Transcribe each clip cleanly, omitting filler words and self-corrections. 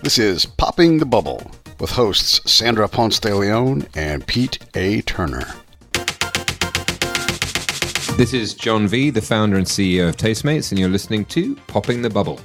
This is Popping the Bubble with hosts Sandra Ponce de Leon and Pete A. Turner. This is John V., the founder and CEO of Tastemates, and you're listening to Popping the Bubble.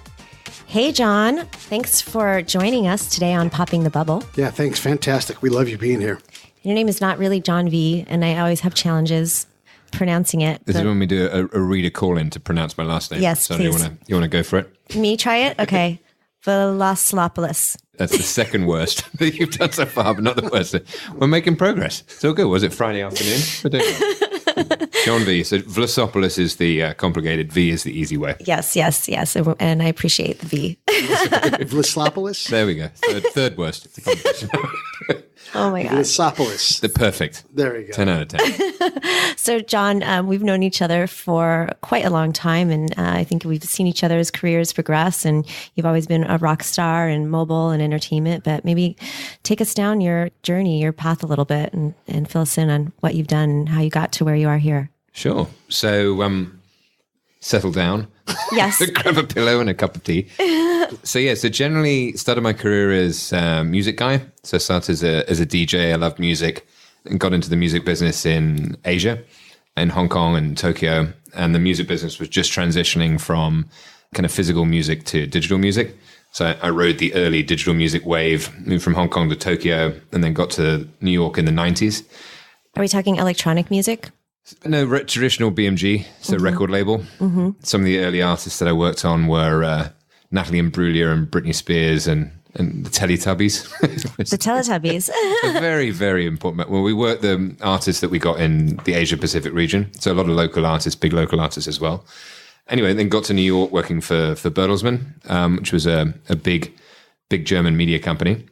Hey, John. Thanks for joining us today on Popping the Bubble. Yeah, thanks. Fantastic. We love you being here. Your name is not really John V., and I always have challenges pronouncing it. This is when we do a reader call-in to pronounce my last name. Yes, so please. You want to go for it? Me try it? Okay. Veloslopoulos. That's the second worst that you've done so far, but not the worst. We're making progress. It's all good. Was it Friday afternoon? We're doing well. John V. So Vlasopoulos is the complicated. V is the easy way. Yes. And I appreciate the V. Vlaslopoulos? There we go. Third worst. It's a competition. Oh my God. Vlaslopoulos. The perfect. There you go. 10 out of 10. So, John, we've known each other for quite a long time, and I think we've seen each other's careers progress, and you've always been a rock star in mobile and entertainment, but maybe take us down your journey, your path a little bit, and fill us in on what you've done and how you got to where you are here. Sure. So, settle down. Yes. Grab a pillow and a cup of tea. So generally started my career as a music guy. So I started as a DJ. I loved music and got into the music business in Asia, in Hong Kong and Tokyo. And the music business was just transitioning from kind of physical music to digital music. So I rode the early digital music wave, moved from Hong Kong to Tokyo, and then got to New York in the 90s. Are we talking electronic music? No, traditional BMG, so record label. Mm-hmm. Some of the early artists that I worked on were Natalie Imbruglia and Britney Spears and the Teletubbies. The Teletubbies. A very, very important. Well, we worked the artists that we got in the Asia Pacific region. So a lot of local artists, big local artists as well. Anyway, then got to New York working for Bertelsmann, which was a big German media company.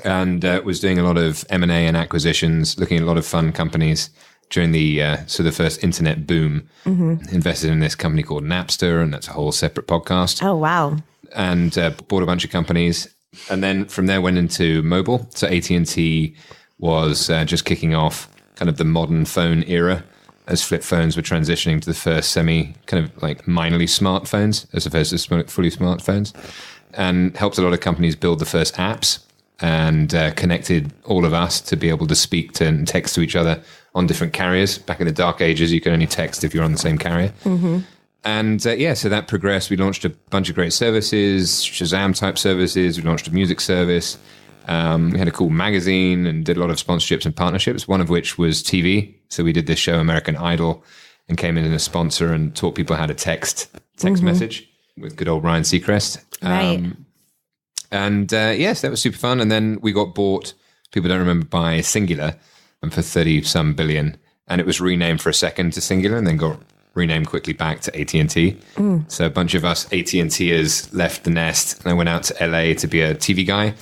And was doing a lot of M&A and acquisitions, looking at a lot of fun companies during the first internet boom. Mm-hmm. Invested in this company called Napster, and that's a whole separate podcast. Oh, wow. And bought a bunch of companies. And then from there went into mobile. So AT&T was just kicking off kind of the modern phone era as flip phones were transitioning to the first kind of like minorly smartphones as opposed to fully smartphones. And helped a lot of companies build the first apps and connected all of us to be able to speak to and text to each other on different carriers. Back in the dark ages, you could only text if you're on the same carrier. Mm-hmm. And so that progressed. We launched a bunch of great services, Shazam type services. We launched a music service. We had a cool magazine and did a lot of sponsorships and partnerships, one of which was TV. So we did this show, American Idol, and came in as a sponsor and taught people how to text mm-hmm. message with good old Ryan Seacrest. Right. Yes, that was super fun. And then we got bought, people don't remember, by Singular for 30-some billion. And it was renamed for a second to Singular and then got renamed quickly back to AT&T. Mm. So a bunch of us AT&Ters left the nest, and I went out to LA to be a TV guy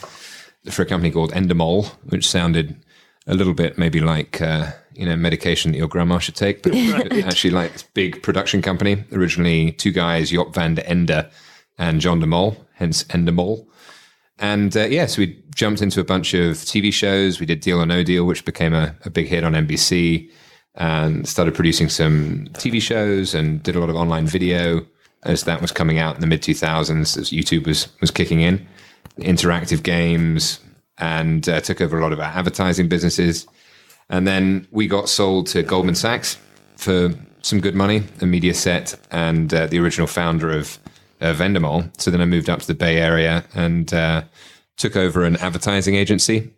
for a company called Endemol, which sounded a little bit maybe like medication that your grandma should take, but actually like this big production company. Originally two guys, Job van der Ende and John de Mol, hence Endemol. And so we jumped into a bunch of TV shows. We did Deal or No Deal, which became a big hit on NBC, and started producing some TV shows and did a lot of online video as that was coming out in the mid-2000s, as YouTube was kicking in. Interactive games, and took over a lot of our advertising businesses. And then we got sold to Goldman Sachs for some good money, a Mediaset, and the original founder of Endemol. So then I moved up to the Bay Area and took over an advertising agency,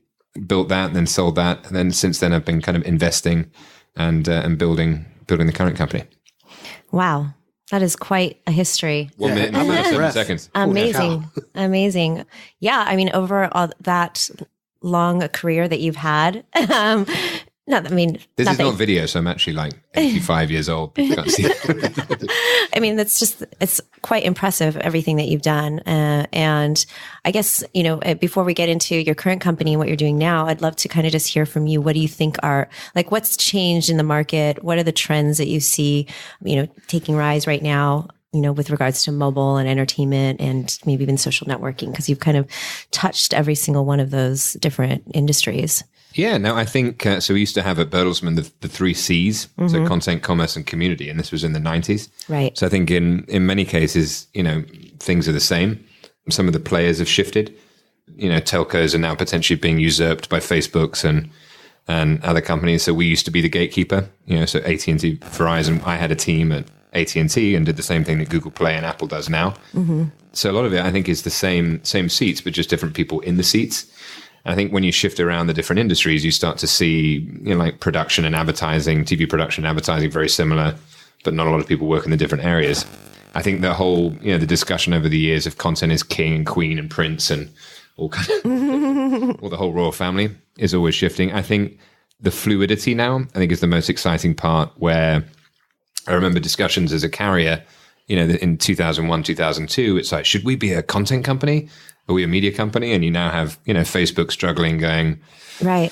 built that, and then sold that. And then since then, I've been kind of investing and building the current company. Wow. That is quite a history. 1 minute and 7 seconds. Amazing. Yeah. I mean, over all that long a career that you've had, this is not video, so I'm actually like 85 years old. You can't see it. I mean, it's quite impressive, everything that you've done. And I guess, before we get into your current company and what you're doing now, I'd love to kind of just hear from you. What do you think what's changed in the market? What are the trends that you see, taking rise right now, with regards to mobile and entertainment and maybe even social networking? Because you've kind of touched every single one of those different industries. Yeah, no, I think, so we used to have at Bertelsmann the 3 C's, mm-hmm. so content, commerce, and community, and this was in the 90s. Right. So I think in many cases, things are the same. Some of the players have shifted, telcos are now potentially being usurped by Facebooks and other companies. So we used to be the gatekeeper, so AT&T, Verizon, I had a team at AT&T and did the same thing that Google Play and Apple does now. Mm-hmm. So a lot of it, I think, is the same seats, but just different people in the seats. And I think when you shift around the different industries, you start to see, like production and advertising, TV production and advertising, very similar, but not a lot of people work in the different areas. I think the whole, the discussion over the years of content is king and queen and prince and all kind of, or the whole royal family is always shifting. I think the fluidity now, I think, is the most exciting part, where I remember discussions as a carrier, in 2001, 2002, it's like, should we be a content company? Are we a media company? And you now have, Facebook struggling, going, right.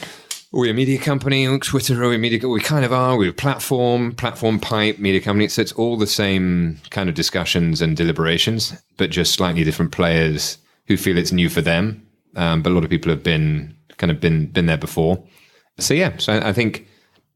Are we a media company? Twitter, are we a media? We kind of are. We're a platform pipe, media company. So it's all the same kind of discussions and deliberations, but just slightly different players who feel it's new for them. But a lot of people have been there before. So yeah, so I think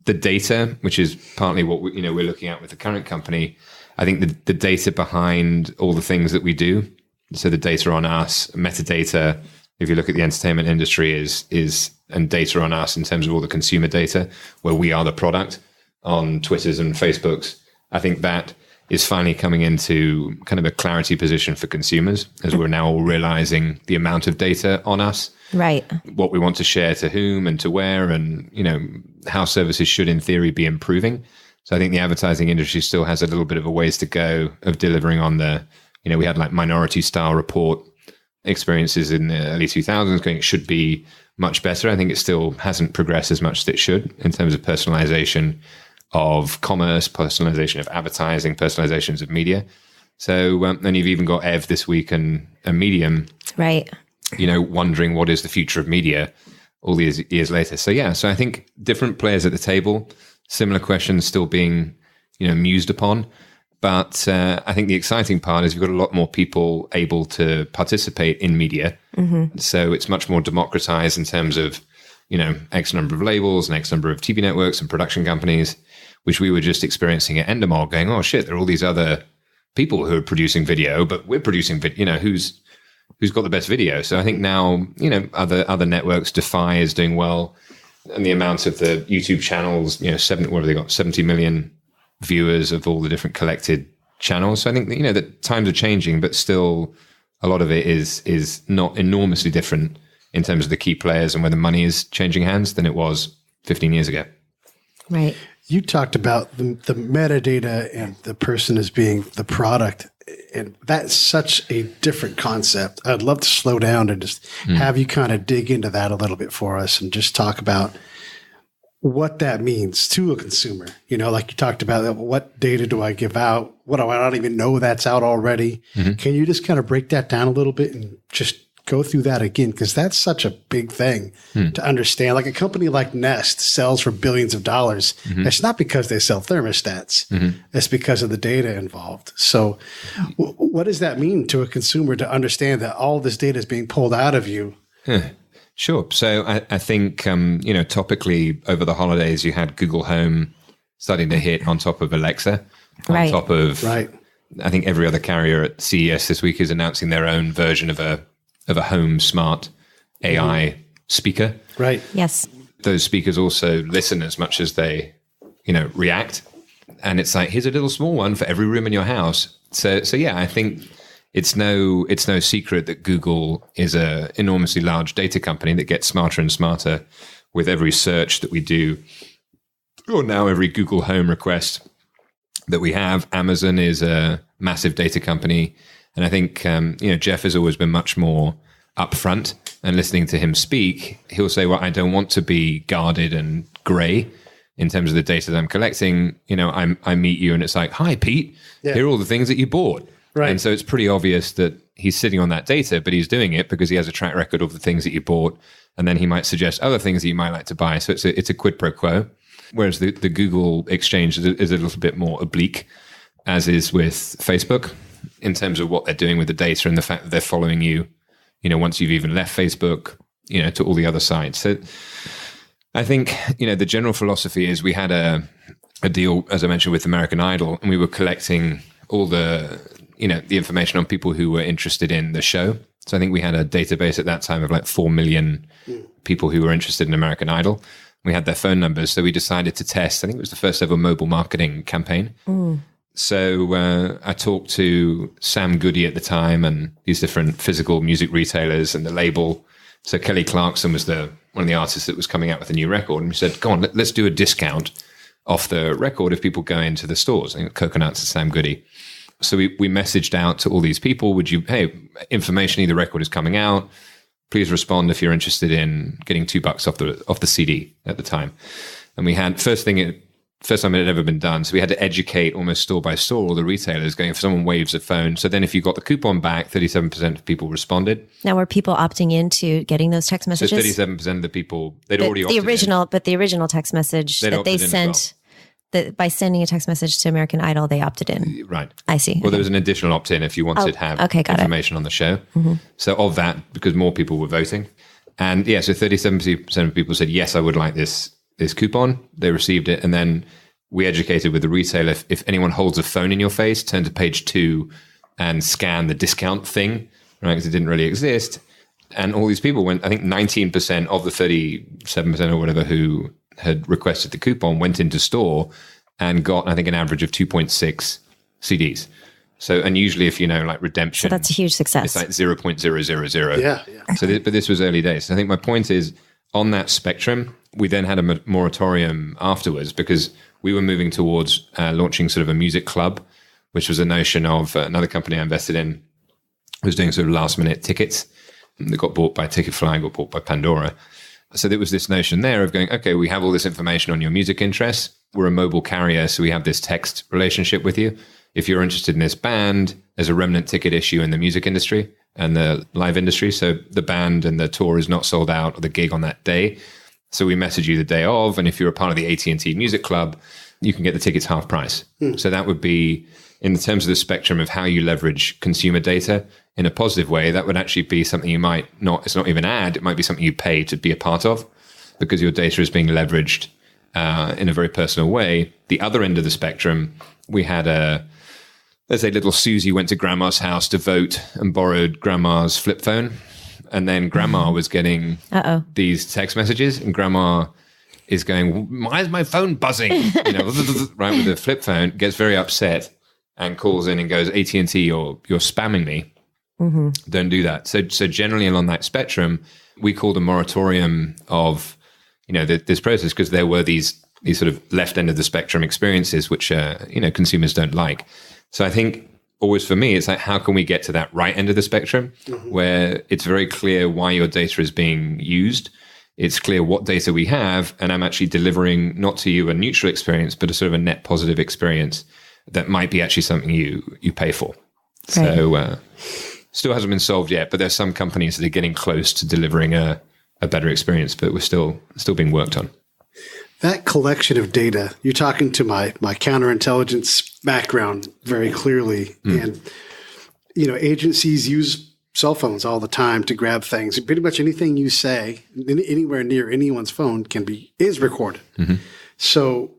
the data, which is partly what we're looking at with the current company, I think the data behind all the things that we do. So the data on us, metadata, if you look at the entertainment industry, is and data on us in terms of all the consumer data, where we are the product on Twitters and Facebooks. I think that is finally coming into kind of a clarity position for consumers, as we're now all realizing the amount of data on us, right? What we want to share to whom and to where, and how services should in theory be improving. So I think the advertising industry still has a little bit of a ways to go of delivering on the, we had like Minority Style Report experiences in the early 2000s going, it should be much better. I think it still hasn't progressed as much as it should in terms of personalization of commerce, personalization of advertising, personalizations of media. So, and you've even got Ev this week and Medium, right? Wondering what is the future of media all these years later. So yeah, so I think different players at the table, similar questions still being, mused upon. But I think the exciting part is you've got a lot more people able to participate in media. Mm-hmm. So it's much more democratized in terms of, X number of labels and X number of TV networks and production companies, which we were just experiencing at Endemol, going, oh shit, there are all these other people who are producing video, but we're producing video, who's got the best video. So I think now, other networks, Defy is doing well. And the amount of the YouTube channels, what have they got? 70 million viewers of all the different collected channels. So I think that, that times are changing, but still a lot of it is not enormously different in terms of the key players and where the money is changing hands than it was 15 years ago. Right. You talked about the metadata and the person as being the product, and that's such a different concept. I'd love to slow down and just have you kind of dig into that a little bit for us and just talk about what that means to a consumer. Like you talked about, what data do I give out? What do I not even know that's out already? Mm-hmm. Can you just kind of break that down a little bit and just go through that again? Because that's such a big thing to understand. Like a company like Nest sells for billions of dollars. Mm-hmm. It's not because they sell thermostats. Mm-hmm. It's because of the data involved. So what does that mean to a consumer to understand that all this data is being pulled out of you? Yeah. Sure. So I think, topically over the holidays, you had Google Home starting to hit on top of Alexa, on top of, I think every other carrier at CES this week is announcing their own version of a home smart AI speaker. Right. Yes. Those speakers also listen as much as they, react. And it's like, here's a little small one for every room in your house. So yeah, I think it's no secret that Google is a enormously large data company that gets smarter and smarter with every search that we do, or now every Google Home request that we have. Amazon is a massive data company. And I think, Jeff has always been much more upfront, and listening to him speak, he'll say, well, I don't want to be guarded and gray in terms of the data that I'm collecting. I meet you and it's like, hi, Pete, here are all the things that you bought. Right. And so it's pretty obvious that he's sitting on that data, but he's doing it because he has a track record of the things that you bought. And then he might suggest other things that you might like to buy. So it's a quid pro quo. Whereas the Google exchange is a little bit more oblique, as is with Facebook, in terms of what they're doing with the data and the fact that they're following you, once you've even left Facebook, to all the other sites. So I think, the general philosophy is we had a deal, as I mentioned, with American Idol, and we were collecting all the information on people who were interested in the show So I think we had a database at that time of like 4 million people who were interested in American Idol. We had their phone numbers. So we decided to test, I think it was the first ever mobile marketing campaign. So I talked to Sam Goody at the time and these different physical music retailers and the label. So Kelly Clarkson was one of the artists that was coming out with a new record. And we said, go on, let's do a discount off the record if people go into the stores. I think Coconuts and Sam Goody. So we messaged out to all these people, hey, information, the record is coming out. Please respond if you're interested in getting $2 off the CD at the time. And we had, first time it had ever been done. So we had to educate almost store by store all the retailers going, if someone waves a phone. So then if you got the coupon back, 37% of people responded. Now, were people opting into getting those text messages? So 37% of the people, they'd already opted in. But the original text message that they sent, by sending a text message to American Idol, they opted in. Right. I see. Well, there was an additional opt-in if you wanted to have information on the show. So of that, because more people were voting. And so 37% of people said, yes, I would like this coupon. They received it. And then we educated with the retailer, if anyone holds a phone in your face, turn to page 2 and scan the discount thing, right? Because it didn't really exist. And all these people went, I think 19% of the 37% or whatever who had requested the coupon went into store and got, I think, an average of 2.6 CDs. So, and usually if like redemption. So that's a huge success. It's like 0.000. Yeah. So, but this was early days. So I think my point is, on that spectrum, we then had a moratorium afterwards because we were moving towards launching sort of a music club, which was a notion of another company I invested in was doing sort of last minute tickets that got bought by Ticketfly, got bought by Pandora. So there was this notion there of going, okay, we have all this information on your music interests. We're a mobile carrier, so we have this text relationship with you. If you're interested in this band, there's a remnant ticket issue in the music industry and the live industry. So the band and the tour is not sold out or the gig on that day. So we message you the day of. And if you're a part of the AT&T Music Club, you can get the tickets half price. So that would be, in the terms of the spectrum of how you leverage consumer data in a positive way, that would actually be something you might not, it's not even ad, it might be something you pay to be a part of because your data is being leveraged in a very personal way. The other end of the spectrum, we had let's say little Susie went to grandma's house to vote and borrowed grandma's flip phone. And then grandma was getting these text messages and grandma is going, why is my phone buzzing? Right, with the flip phone, gets very upset and calls in and goes, AT&T, you're spamming me. Don't do that. So generally along that spectrum, we called a moratorium of, this process because there were these sort of left end of the spectrum experiences, which, consumers don't like. So I think always for me, it's like, how can we get to that right end of the spectrum where it's very clear why your data is being used? It's clear what data we have, and I'm actually delivering not to you a neutral experience, but a sort of a net positive experience that might be actually something you pay for. Right. So still hasn't been solved yet, but there's some companies that are getting close to delivering a better experience, but we're still being worked on. That collection of data, you're talking to my counterintelligence background very clearly. And, agencies use cell phones all the time to grab things. Pretty much anything you say anywhere near anyone's phone is recorded. So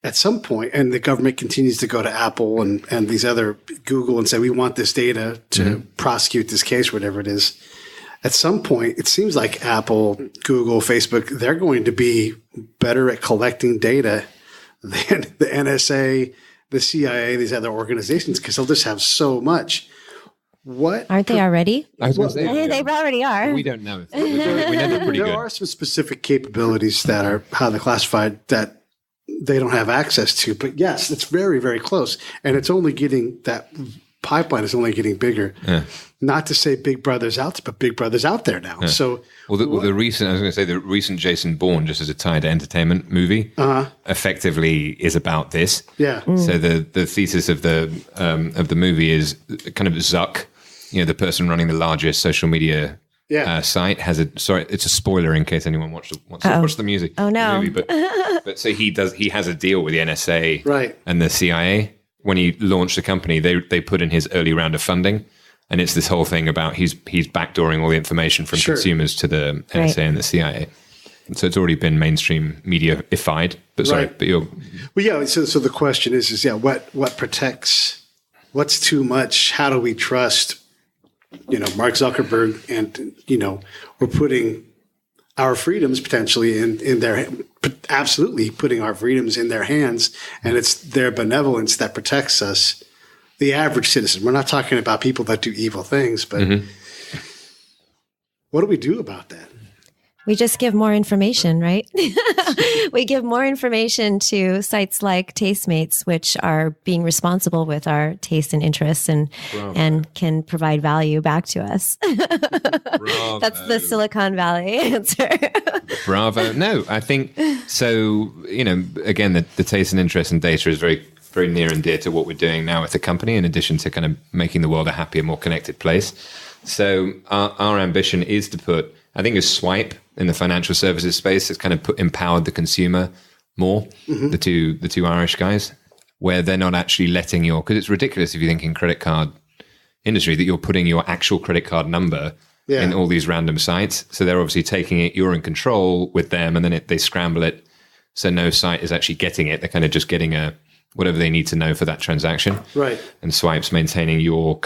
at some point, and the government continues to go to Apple and these other Google and say, we want this data to prosecute this case, whatever it is. At some point, it seems like Apple, Google, Facebook, they're going to be better at collecting data than the NSA, the CIA, these other organizations, because they'll just have so much. Aren't they already? I was going to say, they already are. We don't know. We know they're pretty good. There are some specific capabilities that are how they're classified that they don't have access to. But yes, it's very, very close. And it's only that pipeline is only getting bigger. Not to say Big Brother's out, but Big Brother's out there now. So, the recent Jason Bourne, just as a tied entertainment movie, effectively is about this. Yeah. So the thesis of the movie is kind of Zuck, the person running the largest social media site has it's a spoiler in case anyone wants to watch the music. Oh no! The movie, but so he has a deal with the NSA and the CIA. When he launched the company, they put in his early round of funding, and it's this whole thing about he's backdooring all the information from consumers to the NSA and the CIA. And so it's already been mainstream media-ified. But sorry, but you're... Well, yeah, so the question is what protects, what's too much, how do we trust, Mark Zuckerberg, and, we're putting our freedoms potentially in their, absolutely putting our freedoms in their hands. And it's their benevolence that protects us, the average citizen. We're not talking about people that do evil things, but what do we do about that? We just give more information, right? We give more information to sites like Tastemates, which are being responsible with our tastes and interests and can provide value back to us. That's the Silicon Valley answer. Bravo. No, I think so. Again, the taste and interest and data is very, very near and dear to what we're doing now with the company, in addition to kind of making the world a happier, more connected place. So our ambition is to put, I think, a Swipe in the financial services space has kind of empowered the consumer more. The two Irish guys, where they're not actually letting because it's ridiculous if you think in credit card industry that you're putting your actual credit card number in all these random sites. So they're obviously taking it, you're in control with them, and then they scramble it. So no site is actually getting it. They're kind of just getting whatever they need to know for that transaction. Right. And Swipe's maintaining your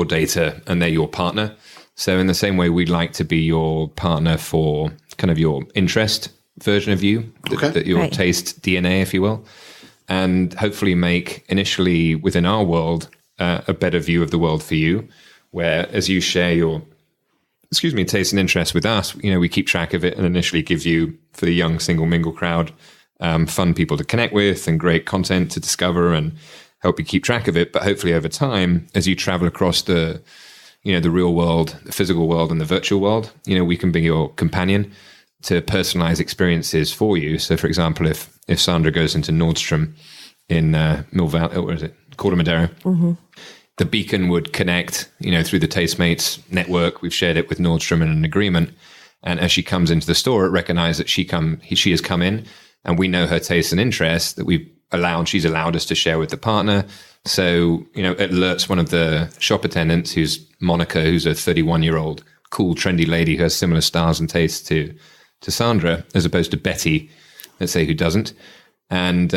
data, and they're your partner. So in the same way, we'd like to be your partner for kind of your interest version of you, that your taste DNA, if you will, and hopefully make initially within our world a better view of the world for you, where as you share your, taste and interest with us, we keep track of it and initially give you, for the young single mingle crowd, fun people to connect with and great content to discover and help you keep track of it. But hopefully over time, as you travel across the real world, the physical world, and the virtual world, we can be your companion to personalize experiences for you. So, for example, if Sandra goes into Nordstrom in Mill Valley, or is it Corte Madera, the beacon would connect, through the Tastemates network. We've shared it with Nordstrom in an agreement. And as she comes into the store, it recognizes that she has come in, and we know her tastes and interests that she's allowed us to share with the partner. So, it alerts one of the shop attendants, who's Monica, who's a 31-year-old cool, trendy lady who has similar styles and tastes to Sandra, as opposed to Betty, let's say, who doesn't. And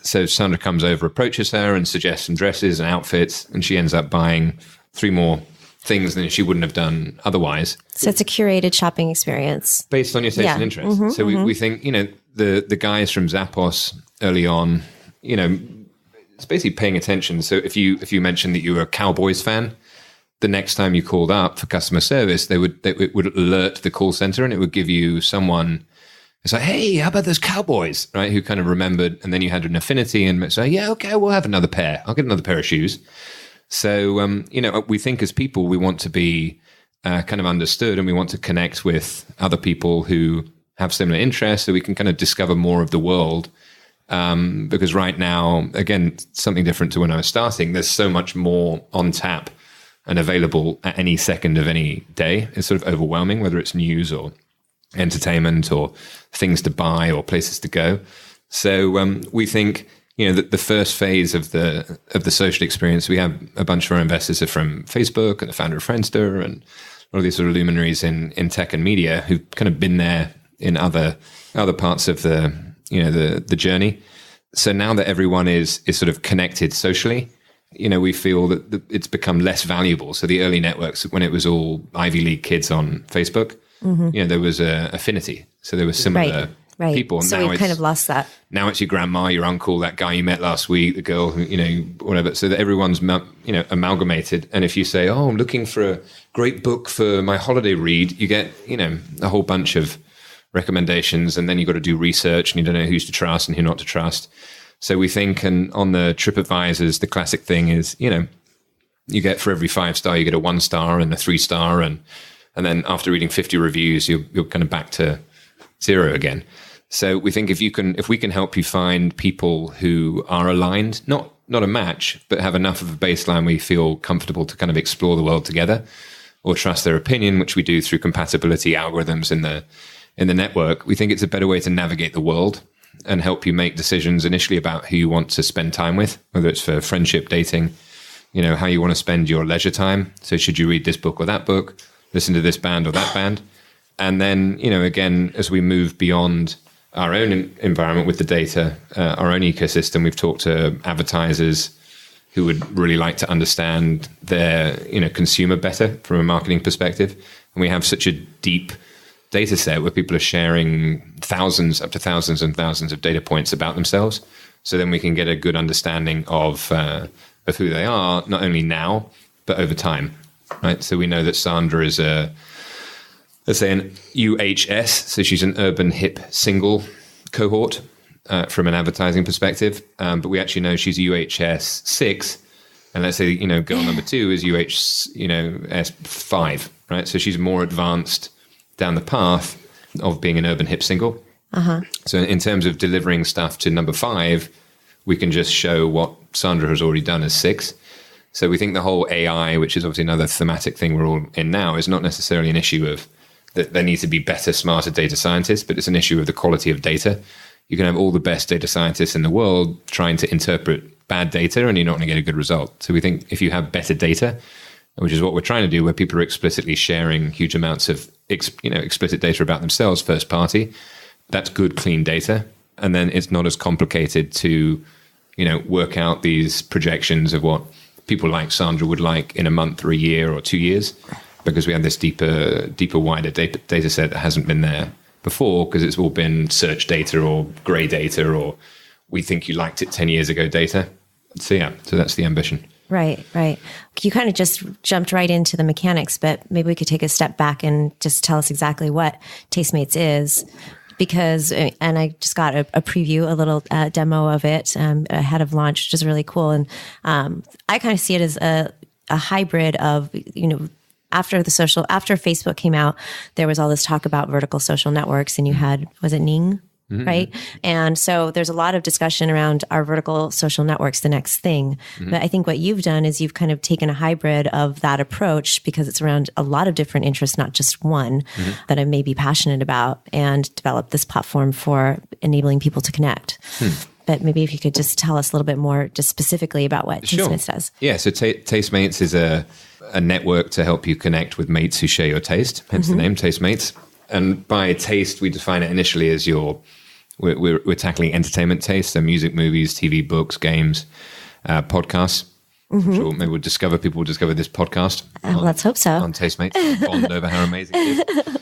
so Sandra comes over, approaches her and suggests some dresses and outfits, and she ends up buying 3 more things than she wouldn't have done otherwise. So it's a curated shopping experience. Based on your taste and interest. We think, the guys from Zappos early on, it's basically paying attention. So if you mentioned that you were a Cowboys fan, the next time you called up for customer service, it would alert the call center, and it would give you someone. It's like, hey, how about those Cowboys, right? Who kind of remembered, and then you had an affinity and say, yeah, okay, we'll have another pair. I'll get another pair of shoes. So, we think as people, we want to be kind of understood, and we want to connect with other people who have similar interests, so we can kind of discover more of the world. Because right now, again, something different to when I was starting, there's so much more on tap and available at any second of any day. It's sort of overwhelming, whether it's news or entertainment or things to buy or places to go. So we think, that the first phase of the social experience, we have a bunch of our investors are from Facebook and the founder of Friendster and all of these sort of luminaries in tech and media who've kind of been there in other parts of the journey. So now that everyone is sort of connected socially, we feel that it's become less valuable. So the early networks, when it was all Ivy League kids on Facebook, there was a affinity. So there was similar people. So we've kind of lost that. Now it's your grandma, your uncle, that guy you met last week, the girl who, whatever. So that everyone's, amalgamated. And if you say, oh, I'm looking for a great book for my holiday read, you get, a whole bunch of recommendations, and then you've got to do research, and you don't know who's to trust and who not to trust. So we think, and on the TripAdvisors, the classic thing is, you get for every 5-star, you get a 1-star and a 3-star, and then after reading 50 reviews, you're kind of back to 0 again. So we think if we can help you find people who are aligned, not a match, but have enough of a baseline where you feel comfortable to kind of explore the world together, or trust their opinion, which we do through compatibility algorithms in the network, we think it's a better way to navigate the world and help you make decisions initially about who you want to spend time with, whether it's for friendship, dating, how you want to spend your leisure time. So should you read this book or that book, listen to this band or that band? And then, again, as we move beyond our own environment with the data, our own ecosystem, we've talked to advertisers, who would really like to understand their consumer better from a marketing perspective. And we have such a deep data set where people are sharing up to thousands and thousands of data points about themselves. So then we can get a good understanding of who they are, not only now, but over time, right? So we know that Sandra is let's say an UHS, so she's an urban hip single cohort from an advertising perspective, but we actually know she's UHS 6, and let's say girl number 2 is S 5, right? So she's more advanced down the path of being an urban hip single. So in terms of delivering stuff to number 5, we can just show what Sandra has already done as 6. So we think the whole AI, which is obviously another thematic thing we're all in now, is not necessarily an issue of that there needs to be better, smarter data scientists, but it's an issue of the quality of data. You can have all the best data scientists in the world trying to interpret bad data, and you're not going to get a good result. So we think if you have better data, which is what we're trying to do, where people are explicitly sharing huge amounts of explicit data about themselves, first party, that's good, clean data. And then it's not as complicated to, work out these projections of what people like Sandra would like in a month or a year or 2 years, because we have this deeper, wider data set that hasn't been there before, because it's all been search data or gray data or we think you liked it 10 years ago data. So that's the ambition. Right. You kind of just jumped right into the mechanics, but maybe we could take a step back and just tell us exactly what Tastemates is. Because, and I just got a preview, a little demo of it ahead of launch, which is really cool. And I kind of see it as a hybrid of, after Facebook came out, there was all this talk about vertical social networks, and you had, was it Ning? Mm-hmm. Right. And so there's a lot of discussion around our vertical social networks, the next thing. Mm-hmm. But I think what you've done is you've kind of taken a hybrid of that approach, because it's around a lot of different interests, not just one that I may be passionate about, and developed this platform for enabling people to connect. But maybe if you could just tell us a little bit more just specifically about what Tastemates does. Yeah. So Tastemates is a network to help you connect with mates who share your taste, hence the name Tastemates. And by taste, we define it initially as we're tackling entertainment taste, so music, movies, TV, books, games, podcasts. Sure, maybe people will discover this podcast. Let's hope so. On Tastemates, bond over how amazing it is.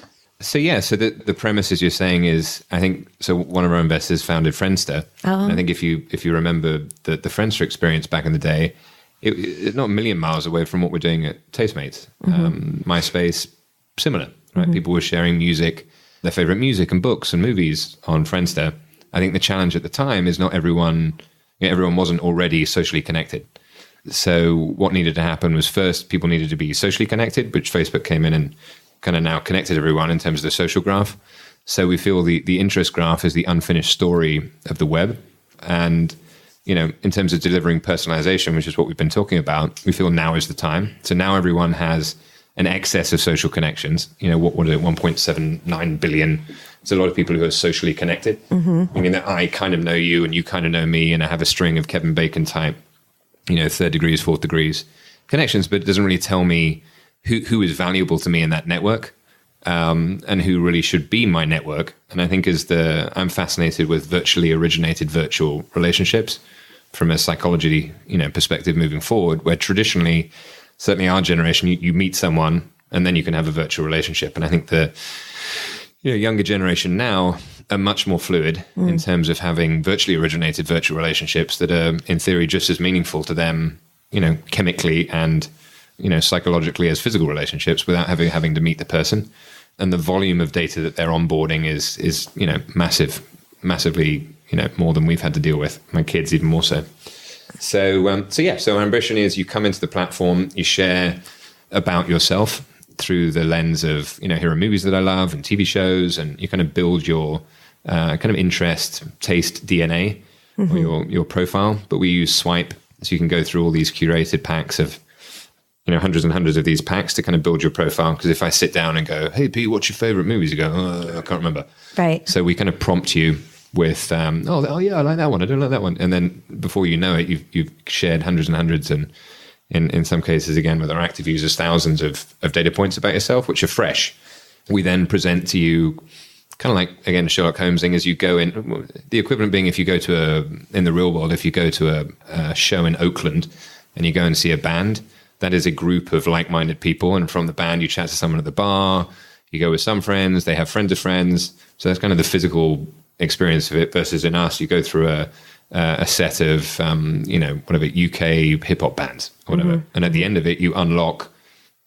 So the premise, as you're saying, is I think so. One of our investors founded Friendster. And I think if you remember the Friendster experience back in the day, it's not a million miles away from what we're doing at Tastemates. MySpace, similar. Right? People were sharing music, their favorite music and books and movies on Friendster. I think the challenge at the time is not everyone wasn't already socially connected. So what needed to happen was, first, people needed to be socially connected, which Facebook came in and kind of now connected everyone in terms of the social graph. So we feel the interest graph is the unfinished story of the web. And, in terms of delivering personalization, which is what we've been talking about, we feel now is the time. So now everyone has an excess of social connections. What was it, 1.79 billion. It's a lot of people who are socially connected. Meaning that I kind of know you and you kind of know me, and I have a string of Kevin Bacon type, third degrees, fourth degrees connections, but it doesn't really tell me who is valuable to me in that network, and who really should be my network. And I think I'm fascinated with virtually originated virtual relationships from a psychology, perspective moving forward, where traditionally, certainly our generation, you meet someone and then you can have a virtual relationship. And I think the younger generation now are much more fluid in terms of having virtually originated virtual relationships that are, in theory, just as meaningful to them, chemically and, psychologically as physical relationships, without having to meet the person. And the volume of data that they're onboarding is massively, more than we've had to deal with. My kids even more so. So our ambition is you come into the platform, you share about yourself through the lens of, here are movies that I love and TV shows, and you kind of build your kind of interest, taste DNA or your profile. But we use Swipe, so you can go through all these curated packs of, hundreds and hundreds of these packs to kind of build your profile. Because if I sit down and go, hey, Pete, what's your favorite movies? You go, I can't remember. Right. So we kind of prompt you with, oh yeah, I like that one. I don't like that one. And then before you know it, you've shared hundreds and hundreds, and in some cases, again, with our active users, thousands of data points about yourself, which are fresh. We then present to you kind of like, again, Sherlock Holmes thing, as you go in, the equivalent being if you go to in the real world, if you go to a show in Oakland and you go and see a band, that is a group of like-minded people. And from the band, you chat to someone at the bar, you go with some friends, they have friends of friends. So that's kind of the physical experience of it, versus in us, you go through a set of, whatever, UK hip-hop bands or whatever. Mm-hmm. And at the end of it, you unlock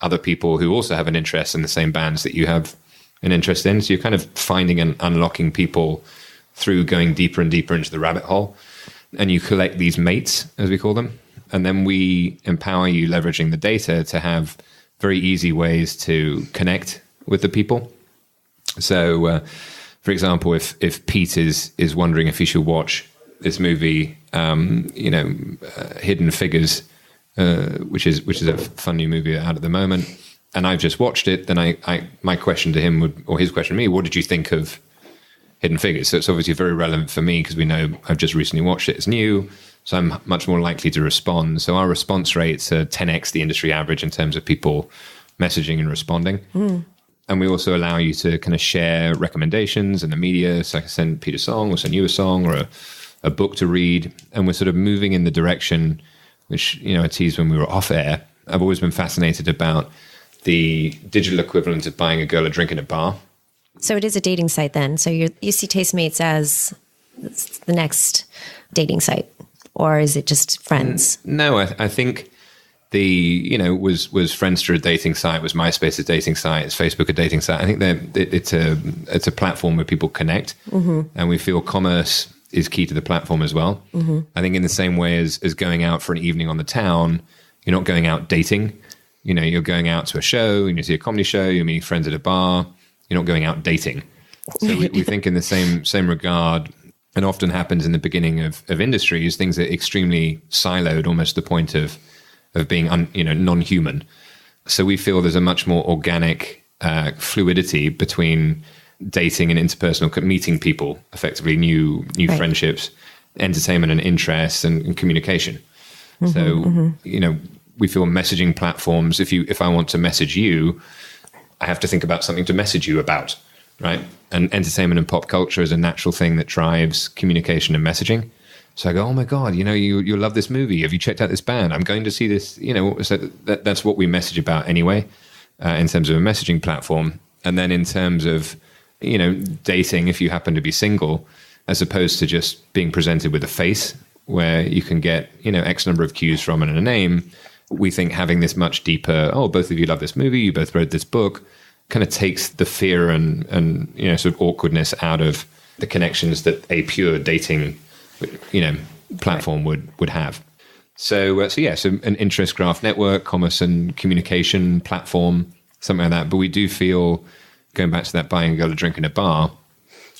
other people who also have an interest in the same bands that you have an interest in. So you're kind of finding and unlocking people through going deeper and deeper into the rabbit hole. And you collect these mates, as we call them. And then we empower you, leveraging the data, to have very easy ways to connect with the people. So, for example, if Pete is wondering if he should watch this movie, Hidden Figures, which is a fun new movie out at the moment, and I've just watched it, then my question to him or his question to me, what did you think of Hidden Figures? So it's obviously very relevant for me because we know I've just recently watched it. It's new, so I'm much more likely to respond. So our response rates are 10x the industry average in terms of people messaging and responding. And we also allow you to kind of share recommendations in the media. So I can send Pete a song, or send you a song, or a book to read. And we're sort of moving in the direction, which, I teased when we were off air. I've always been fascinated about the digital equivalent of buying a girl a drink in a bar. So it is a dating site then. So you see Tastemates as the next dating site, or is it just friends? No, I think was Friendster a dating site? Was MySpace a dating site? Is Facebook a dating site? I think it's a platform where people connect, and we feel commerce is key to the platform as well. I think in the same way as going out for an evening on the town, you're not going out dating. You're going out to a show, and you see a comedy show, you're meeting friends at a bar. You're not going out dating. So we think in the same regard, and often happens in the beginning of industries, things are extremely siloed, almost to the point of being non-human. So we feel there's a much more organic fluidity between dating and interpersonal, meeting people, effectively new right. friendships, entertainment and interests, and communication. So we feel messaging platforms. If I want to message you, I have to think about something to message you about, right? And entertainment and pop culture is a natural thing that drives communication and messaging. So I go, oh my God, you love this movie. Have you checked out this band? I'm going to see this. So that's what we message about anyway, in terms of a messaging platform. And then in terms of, dating, if you happen to be single, as opposed to just being presented with a face where you can get, X number of cues from and a name, we think having this much deeper, both of you love this movie, you both read this book, kind of takes the fear and sort of awkwardness out of the connections that a pure dating, platform would have. So an interest graph network, commerce and communication platform, something like that. But we do feel, going back to that buying a girl a drink in a bar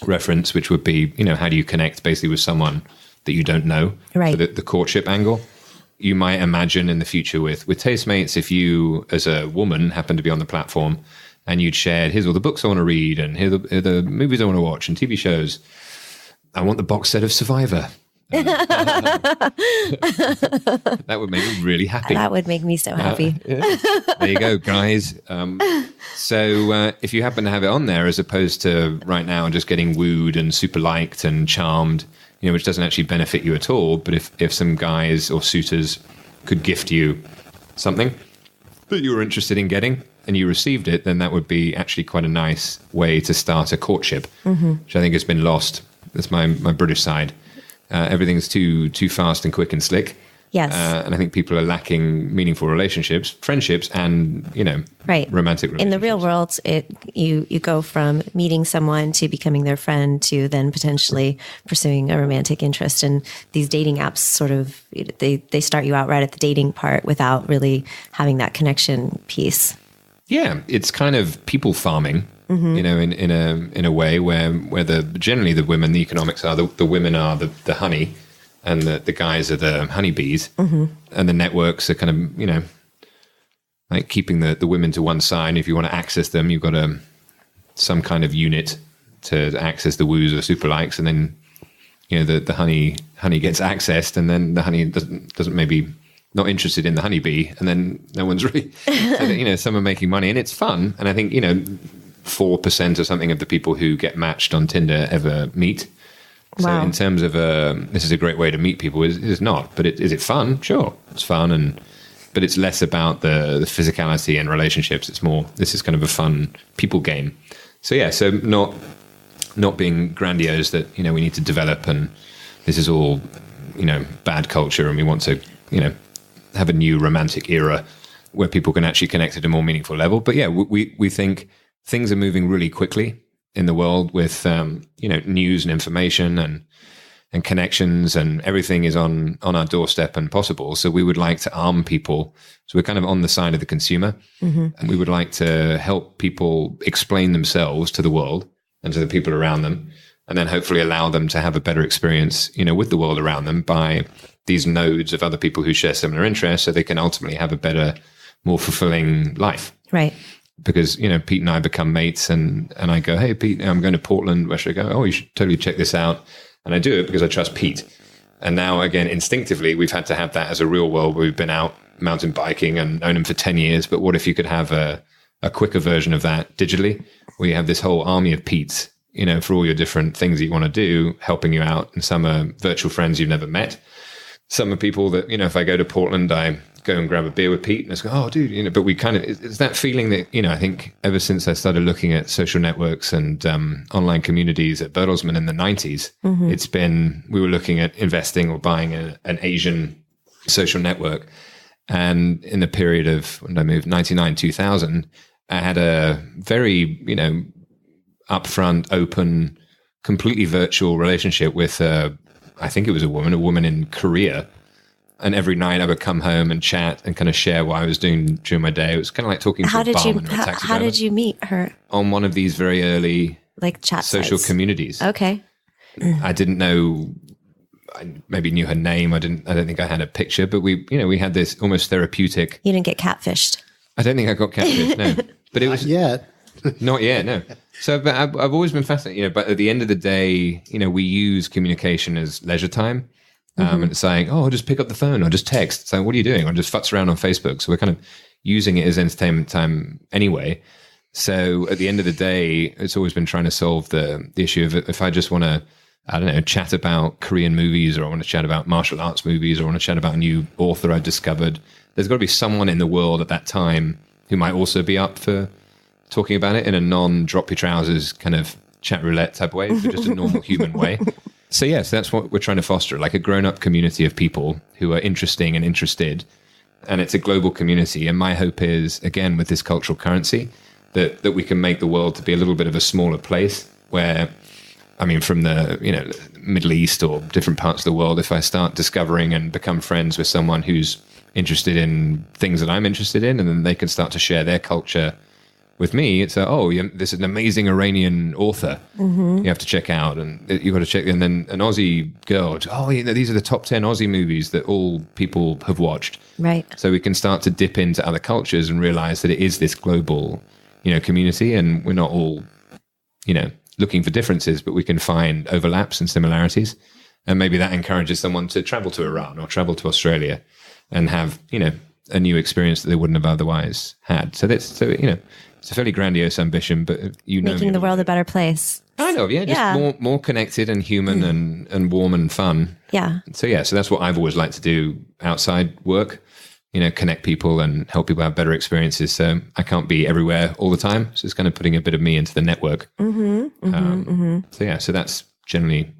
reference, which would be, how do you connect basically with someone that you don't know? Right. So the courtship angle. You might imagine in the future with Tastemates, if you as a woman happen to be on the platform and you'd shared, here's all the books I want to read, and here are the movies I want to watch, and TV shows. I want the box set of Survivor. That would make me really happy. That would make me so happy. Yeah. There you go, guys. So if you happen to have it on there, as opposed to right now just getting wooed and super liked and charmed, which doesn't actually benefit you at all. But if some guys or suitors could gift you something that you were interested in getting and you received it, then that would be actually quite a nice way to start a courtship, which I think has been lost. That's my British side. Everything's too fast and quick and slick. Yes. And I think people are lacking meaningful relationships, friendships, and, right. romantic relationships. In the real world, you go from meeting someone to becoming their friend to then potentially pursuing a romantic interest. And these dating apps sort of, they start you out right at the dating part without really having that connection piece. Yeah, it's kind of people farming. In a way where generally the women, the economics are the women are the honey, and the guys are the honeybees, and the networks are kind of like keeping the women to one side. If you want to access them, you've got some kind of unit to access the woos or super likes, and then the honey gets accessed, and then the honey doesn't maybe not interested in the honeybee, and then no one's really some are making money, and it's fun, and I think 4% or something of the people who get matched on Tinder ever meet. So Wow. in terms of this is a great way to meet people, is not. But is it fun? Sure, it's fun, but it's less about the physicality and relationships. It's more, this is kind of a fun people game. So yeah, so not being grandiose that, we need to develop and this is all, bad culture and we want to, have a new romantic era where people can actually connect at a more meaningful level. But yeah, we think things are moving really quickly in the world with, news and information and connections, and everything is on our doorstep and possible. So we would like to arm people. So we're kind of on the side of the consumer, and we would like to help people explain themselves to the world and to the people around them, and then hopefully allow them to have a better experience, with the world around them by these nodes of other people who share similar interests, so they can ultimately have a better, more fulfilling life. Right. Because, Pete and I become mates and I go, hey, Pete, I'm going to Portland. Where should I go? Oh, you should totally check this out. And I do it because I trust Pete. And now, again, instinctively, we've had to have that as a real world where we've been out mountain biking and known him for 10 years. But what if you could have a quicker version of that digitally, where you have this whole army of Petes, for all your different things that you want to do, helping you out. And some are virtual friends you've never met. Some are people that, if I go to Portland, I go and grab a beer with Pete and it's go, oh, dude, but we kind of, it's that feeling that, I think ever since I started looking at social networks and online communities at Bertelsmann in the 90s, it's been, we were looking at investing or buying an Asian social network. And in the period of, when I moved, 99, 2000, I had a very, upfront, open, completely virtual relationship with, I think it was a woman in Korea. And every night I would come home and chat and kind of share what I was doing during my day. It was kind of like talking to a barman or a taxi driver. How did you meet her? On one of these very early chat social sites. Communities. Okay. I didn't know, I maybe knew her name. I don't think I had a picture, but we had this almost therapeutic. You didn't get catfished. I don't think I got catfished, no. But it was Not yet. Not yet, no. So, but I've always been fascinated, but at the end of the day, we use communication as leisure time. And it's saying, oh, I'll just pick up the phone or just text. So what are you doing? Or just futz around on Facebook. So we're kind of using it as entertainment time anyway. So at the end of the day, it's always been trying to solve the issue of if I just want to, I don't know, chat about Korean movies, or I want to chat about martial arts movies, or I want to chat about a new author I've discovered. There's got to be someone in the world at that time who might also be up for talking about it in a non-drop your trousers kind of chat roulette type way, but just a normal human way. So yes, that's what we're trying to foster, like a grown-up community of people who are interesting and interested. And it's a global community. And my hope is, again, with this cultural currency, that we can make the world to be a little bit of a smaller place where, from the, Middle East or different parts of the world, if I start discovering and become friends with someone who's interested in things that I'm interested in, and then they can start to share their culture with me, it's this is an amazing Iranian author you have to check out, and you've got to check. And then an Aussie girl, these are the top 10 Aussie movies that all people have watched. Right. So we can start to dip into other cultures and realize that it is this global, community, and we're not all, looking for differences, but we can find overlaps and similarities. And maybe that encourages someone to travel to Iran or travel to Australia and have, a new experience that they wouldn't have otherwise had. So it's a fairly grandiose ambition, but making the world a better place. Kind of, yeah. Just more connected and human and warm and fun. Yeah. So that's what I've always liked to do outside work, connect people and help people have better experiences. So I can't be everywhere all the time. So it's kind of putting a bit of me into the network. So that's generally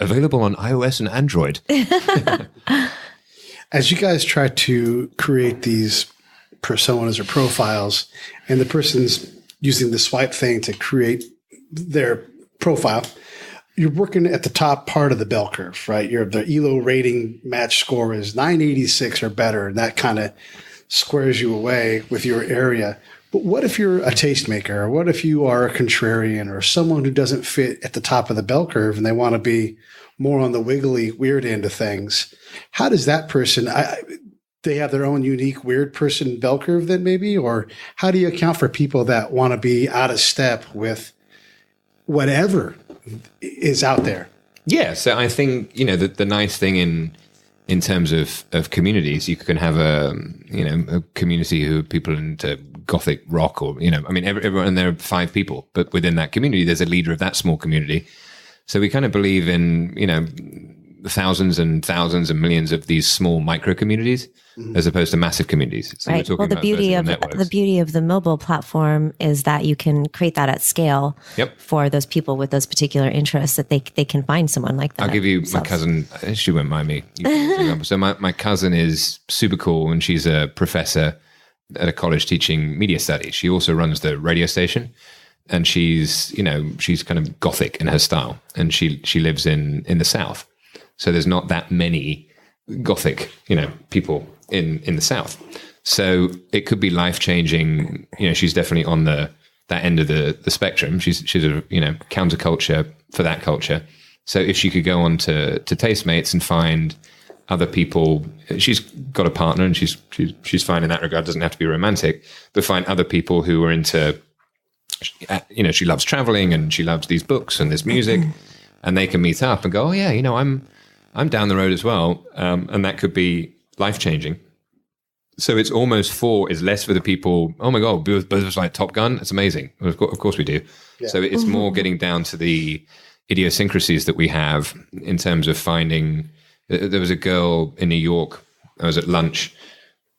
available on iOS and Android. As you guys try to create these personas or profiles, and the person's using the swipe thing to create their profile, you're working at the top part of the bell curve, right? The ELO rating match score is 986 or better, and that kind of squares you away with your area. But what if you're a tastemaker, or what if you are a contrarian, or someone who doesn't fit at the top of the bell curve and they want to be more on the wiggly, weird end of things? How does that person, they have their own unique weird person bell curve then maybe? Or how do you account for people that want to be out of step with whatever is out there? Yeah, so I think, the nice thing in terms of communities, you can have a community who are people into gothic rock, or, everyone, and there are 5 people, but within that community, there's a leader of that small community. So we kind of believe in, thousands and thousands and millions of these small micro communities as opposed to massive communities. So Right. Well, the beauty of the mobile platform is that you can create that at scale for those people with those particular interests, that they can find someone like that. I'll give you my cousin. She won't mind me. So my cousin is super cool, and she's a professor at a college teaching media studies. She also runs the radio station, and she's kind of gothic in her style, and she lives in the South. So there's not that many gothic, people in the South. So it could be life-changing. She's definitely on that end of the spectrum. She's a, counterculture for that culture. So if she could go on to Tastemates and find other people, she's got a partner and she's fine in that regard. Doesn't have to be romantic, but find other people who are into, she loves traveling and she loves these books and this music, and they can meet up and go, oh yeah, I'm down the road as well. And that could be life-changing. So it's almost is less for the people, oh my God, both of us like Top Gun. It's amazing. Of course we do. Yeah. So it's more getting down to the idiosyncrasies that we have in terms of finding. There was a girl in New York. I was at lunch,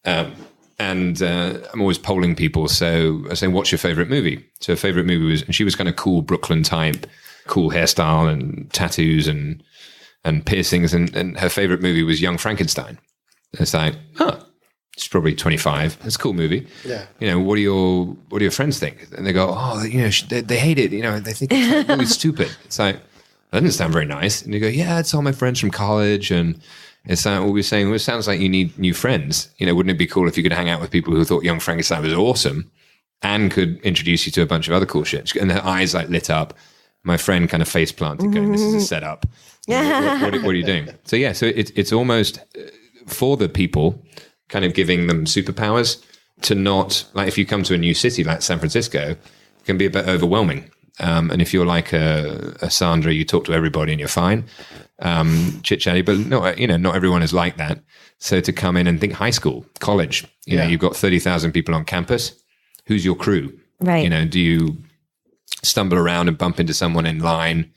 and I'm always polling people. So I say, what's your favorite movie? So her favorite movie was, and she was kind of cool Brooklyn type, cool hairstyle and tattoos and piercings. And her favorite movie was Young Frankenstein. And it's like, she's probably 25. It's a cool movie. Yeah. What do your friends think? And they go, oh, they hate it. They think it's really stupid. It's like, that didn't sound very nice. And you go, yeah, it's all my friends from college. And it's like, what we're saying, well, it sounds like you need new friends. Wouldn't it be cool if you could hang out with people who thought Young Frankenstein was awesome and could introduce you to a bunch of other cool shit? And her eyes lit up. My friend kind of face planted going, this is a setup. What are you doing? So yeah, so it's almost for the people, kind of giving them superpowers to not, like if you come to a new city like San Francisco, it can be a bit overwhelming. And if you're like a Sandra, you talk to everybody and you're fine, chit-chatty, but not everyone is like that. So to come in and think high school, college, you've got 30,000 people on campus. Who's your crew? Right. Do you stumble around and bump into someone in line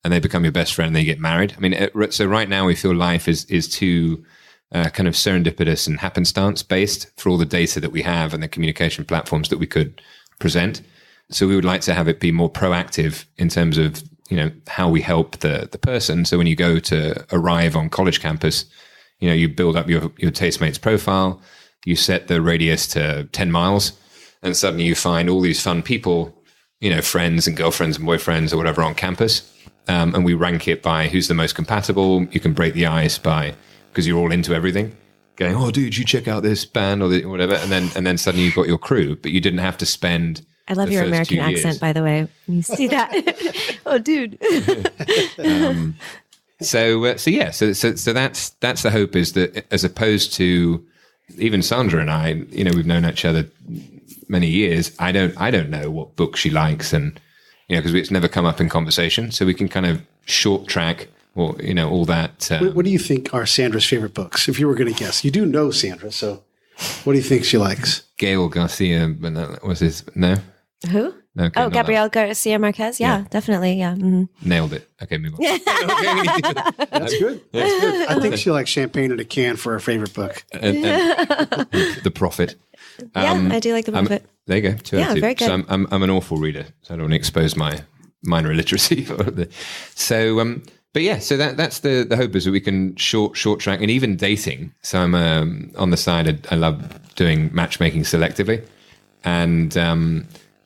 and they become your best friend and they get married? I mean, so right now we feel life is too kind of serendipitous and happenstance based for all the data that we have and the communication platforms that we could present. So we would like to have it be more proactive in terms of, how we help the person. So when you go to arrive on college campus, you build up your Tastemates profile, you set the radius to 10 miles, and suddenly you find all these fun people, friends and girlfriends and boyfriends or whatever on campus. And we rank it by who's the most compatible. You can break the ice because you're all into everything. Going, oh, dude, you check out this band or whatever. And then suddenly you've got your crew, but you didn't have to spend. I love your American accent, by the way. You see that? Oh, dude. So that's the hope, is that as opposed to even Sandra and I, we've known each other many years. I don't know what book she likes, and because it's never come up in conversation. So we can kind of short track or all that. What do you think are Sandra's favorite books? If you were going to guess, you do know Sandra, so what do you think she likes? Gael Garcia, but that was his no. Who? Okay, Gabriel Garcia Marquez. Yeah, definitely. Yeah. Mm-hmm. Nailed it. Okay, move on. That's good. That's good. I think she likes champagne in a can for her favorite book. And The Prophet. I do like The Prophet. There you go. Very good. So I'm an awful reader, so I don't want to expose my minor illiteracy. So that's the hope, is that we can short track, and even dating. So I'm on the side. I love doing matchmaking selectively, and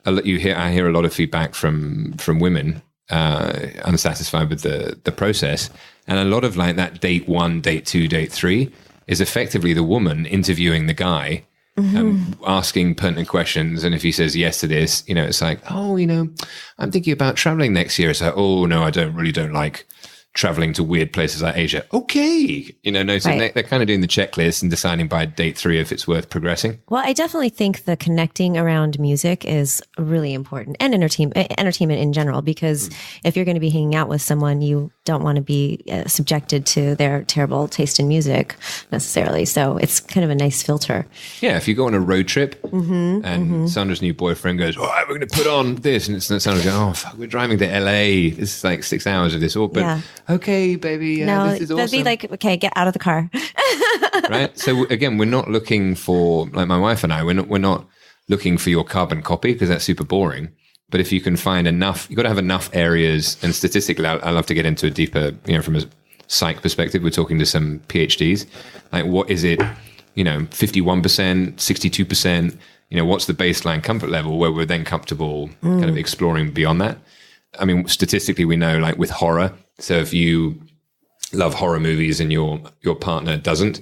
I hear a lot of feedback from women unsatisfied with the process, and a lot of like that date 1, date 2, date 3 is effectively the woman interviewing the guy, asking pertinent questions, and if he says yes to this, it's like, oh, I'm thinking about traveling next year. It's like, oh no, I really don't like traveling to weird places like Asia. Okay. So they're kind of doing the checklist and deciding by date 3 if it's worth progressing. Well, I definitely think the connecting around music is really important, and entertainment in general, because if you're going to be hanging out with someone, you don't want to be subjected to their terrible taste in music necessarily. So it's kind of a nice filter. Yeah, if you go on a road trip and Sandra's new boyfriend goes, all right, we're going to put on this. And Sandra's going, oh, fuck, we're driving to LA. This is like 6 hours of this. But okay, baby, no, this is awesome. that'd be like, okay, get out of the car. Right? So again, we're not looking for, like my wife and I, we're not looking for your carbon copy because that's super boring. But if you can find enough, you've got to have enough areas. And statistically, I love to get into a deeper, from a psych perspective. We're talking to some PhDs. Like, what is it, 51%, 62%? What's the baseline comfort level where we're then comfortable kind of exploring beyond that? I mean, statistically, we know, like with horror. So if you love horror movies and your partner doesn't,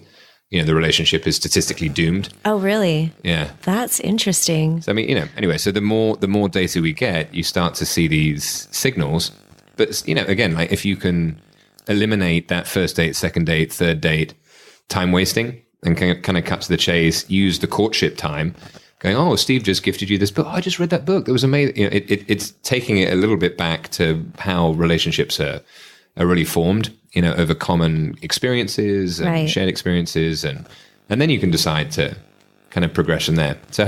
the relationship is statistically doomed. Oh, really? Yeah. That's interesting. So, I mean, anyway, so the more data we get, you start to see these signals. But, again, like if you can eliminate that first date, second date, third date, time wasting and kind of cut to the chase, use the courtship time, going, oh, Steve just gifted you this book. Oh, I just read that book. That was amazing. It's taking it a little bit back to how relationships are really formed, over common experiences and shared experiences. And then you can decide to kind of progress from there. So,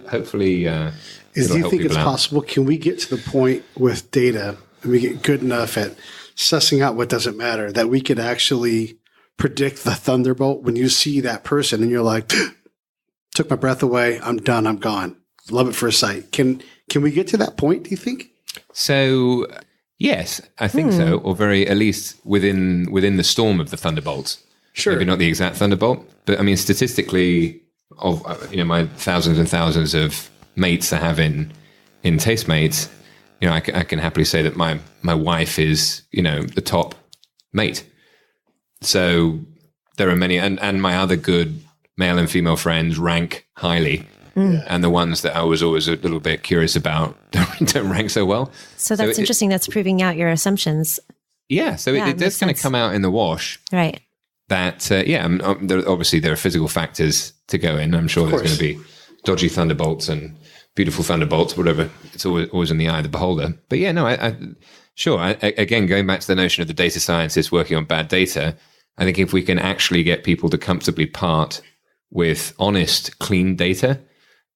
hopefully, do you think it's possible? Can we get to the point with data and we get good enough at sussing out what doesn't matter that we could actually predict the thunderbolt when you see that person and you're like, took my breath away. I'm done. I'm gone. Love at first sight. Can we get to that point, do you think? So, yes, I think so, or at least within the storm of the thunderbolts. Sure. Maybe not the exact thunderbolt, but I mean, statistically, of my thousands and thousands of mates I have in Tastemates, I can happily say that my wife is the top mate. So there are many, and my other good male and female friends rank highly. And the ones that I was always a little bit curious about don't rank so well. So that's interesting. That's proving out your assumptions. Yeah. So it does kind of come out in the wash. Right. That, obviously there are physical factors to go in. I'm sure there's going to be dodgy thunderbolts and beautiful thunderbolts, whatever. It's always in the eye of the beholder. But yeah, no, again, going back to the notion of the data scientists working on bad data, I think if we can actually get people to comfortably part with honest, clean data,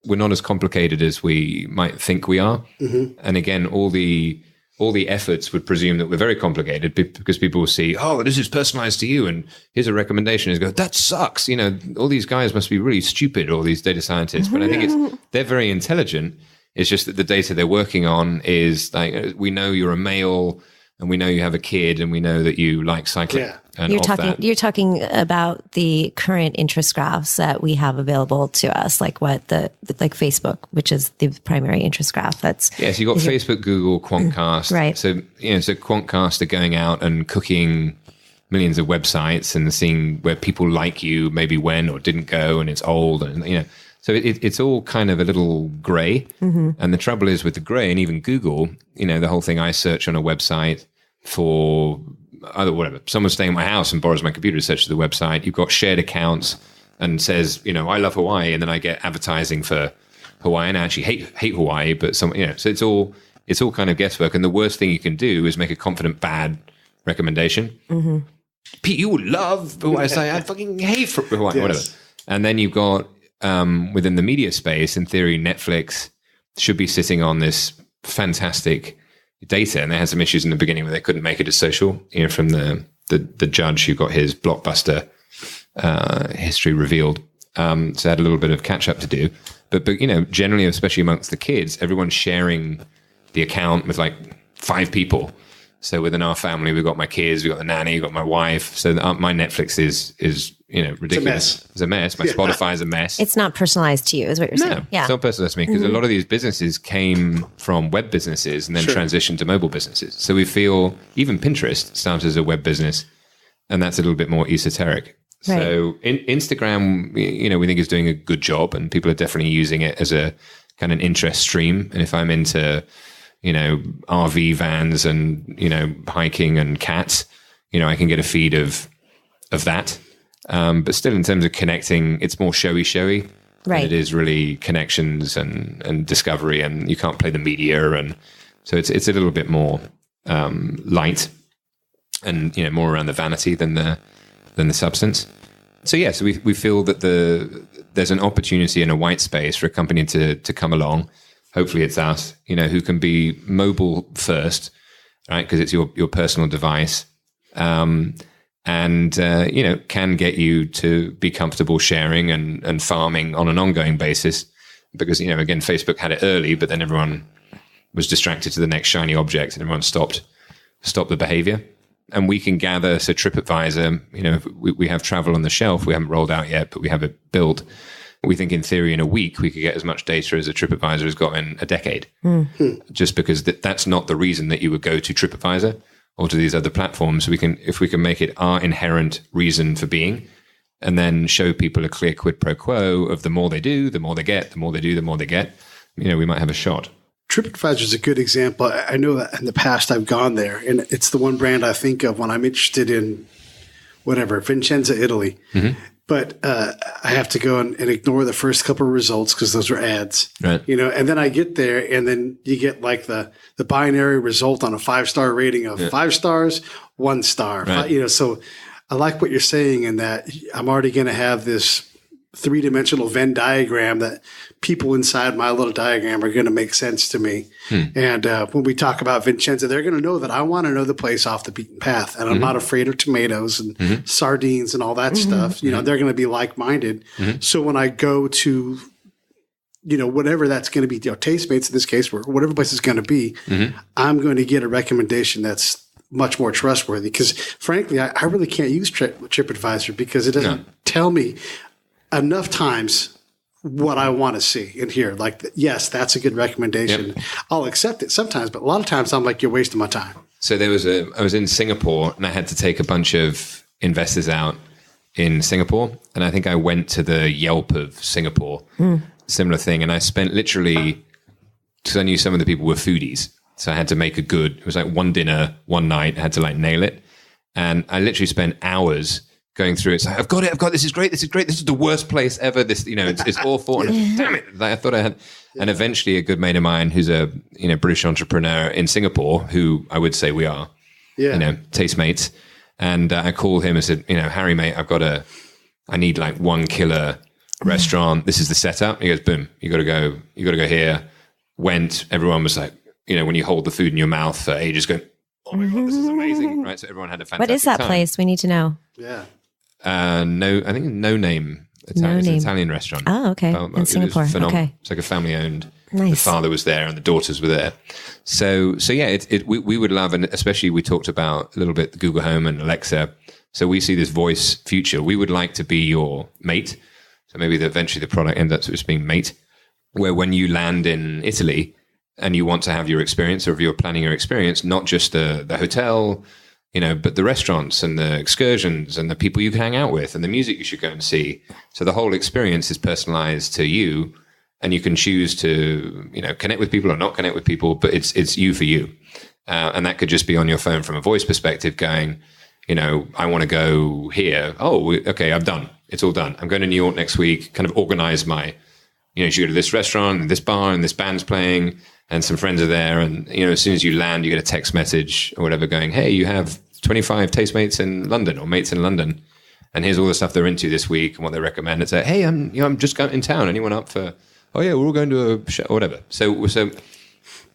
we're not as complicated as we might think we are. And again, all the efforts would presume that we're very complicated because people will see, oh, this is personalized to you, and here's a recommendation. Is go, that sucks. All these guys must be really stupid, all these data scientists. But I think they're very intelligent. It's just that the data they're working on is like, we know you're a male, and we know you have a kid, and we know that you like cycling. Yeah. And You're talking about the current interest graphs that we have available to us, like like Facebook, which is the primary interest graph. That's so you got Facebook, Google, Quantcast. Right. So so Quantcast are going out and cooking millions of websites and seeing where people like you maybe went or didn't go, and it's old, and so it's all kind of a little gray. And the trouble is with the gray, and even Google, the whole thing, I search on a website for either whatever, someone's staying at my house and borrows my computer to search the website. You've got shared accounts and says, I love Hawaii, and then I get advertising for Hawaii, and I actually hate Hawaii, but so it's all kind of guesswork. And the worst thing you can do is make a confident bad recommendation. Pete, you would love Hawaii. I say, I fucking hate Hawaii, whatever. And then you've got within the media space, in theory, Netflix should be sitting on this fantastic data, and they had some issues in the beginning where they couldn't make it as social. From the judge who got his Blockbuster history revealed, so they had a little bit of catch up to do. But generally, especially amongst the kids, everyone's sharing the account with like 5 people. So within our family, we've got my kids, we've got the nanny, we've got my wife. So my Netflix is ridiculous. It's a mess. My Spotify is a mess. It's not personalized to you, is what you're saying. Yeah, it's not personalized to me, because a lot of these businesses came from web businesses and then transitioned to mobile businesses. So we feel even Pinterest started as a web business, and that's a little bit more esoteric. Right. So Instagram, we think is doing a good job, and people are definitely using it as a kind of interest stream. And if I'm into RV vans and, hiking and cats, I can get a feed of that. But still, in terms of connecting, it's more showy. Right. It is really connections and discovery, and you can't play the media. And so it's a little bit more light. and more around the vanity than the substance. So yeah, so we feel that there's an opportunity in a white space for a company to come along. Hopefully it's us, who can be mobile first, right? Because it's your personal device, and can get you to be comfortable sharing and farming on an ongoing basis. Because again, Facebook had it early, but then everyone was distracted to the next shiny object, and everyone stopped the behavior. And we can gather. So TripAdvisor, we have travel on the shelf. We haven't rolled out yet, but we have it built. We think in theory in a week we could get as much data as a TripAdvisor has got in a decade. Just because that's not the reason that you would go to TripAdvisor or to these other platforms. If we can make it our inherent reason for being, and then show people a clear quid pro quo of the more they do, the more they get, the more they do, the more they get, we might have a shot. TripAdvisor is a good example. I know that in the past I've gone there, and it's the one brand I think of when I'm interested in Vincenza, Italy. Mm-hmm. But I have to go and ignore the first couple of results because those are ads, right? And then I get there, and then you get like the binary result on a 5-star rating of 5 stars, 1 star. Right. So I like what you're saying in that I'm already going to have this 3-dimensional Venn diagram that people inside my little diagram are going to make sense to me. And when we talk about Vincenza, they're going to know that I want to know the place off the beaten path. And I'm not afraid of tomatoes and sardines and all that stuff. They're going to be like-minded. So when I go to, whatever that's going to be, Tastemates in this case, or whatever place it's going to be, I'm going to get a recommendation that's much more trustworthy. Because frankly, I really can't use TripAdvisor because it doesn't tell me enough times what I want to see and hear. Like, yes, that's a good recommendation. Yep. I'll accept it sometimes, but a lot of times I'm like, you're wasting my time. So I was in Singapore, and I had to take a bunch of investors out in Singapore. And I think I went to the Yelp of Singapore, similar thing. And I spent literally, because I knew some of the people were foodies. So I had to make it was like one dinner, one night. I had to nail it. And I literally spent hours going through it. It's like, I've got it. This is great. This is the worst place ever. This, it's awful. And damn it. I thought I had. And eventually a good mate of mine who's a, British entrepreneur in Singapore, who I would say we are, Tastemates. And I called him and said, Harry, mate, I need like one killer restaurant. This is the setup. He goes, boom, you got to go here. Went, everyone was like, when you hold the food in your mouth for ages going, oh my God, this is amazing. Right. So everyone had a fantastic What is that time. place? We need to know. Yeah. I think No Name. It's an Italian restaurant. Oh, okay. In Singapore. Okay. It's like a family owned. Nice. The father was there and the daughters were there. So yeah, we would love, and especially we talked about a little bit Google Home and Alexa. So we see this voice future. We would like to be your mate. So maybe eventually the product ends up just being mate, where when you land in Italy and you want to have your experience, or if you're planning your experience, not just the hotel, but the restaurants and the excursions and the people you can hang out with and the music you should go and see. So the whole experience is personalized to you, and you can choose to, connect with people or not connect with people, but it's you for you. And that could just be on your phone from a voice perspective going, I want to go here. Oh, okay, I'm done. It's all done. I'm going to New York next week, kind of organize my, you should go to this restaurant and this bar and this band's playing and some friends are there. And, as soon as you land, you get a text message or whatever going, hey, you have 25 Tastemates in London or mates in London. And here's all the stuff they're into this week and what they recommend. It's like, hey, I'm just in town. Anyone up for, oh yeah, we're all going to a show or whatever. So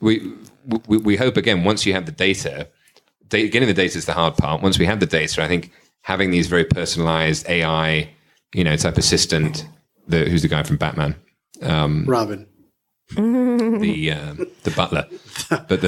we hope, again, once you have the data, getting the data is the hard part. Once we have the data, I think having these very personalized AI, type assistant, who's the guy from Batman? Robin. The butler, but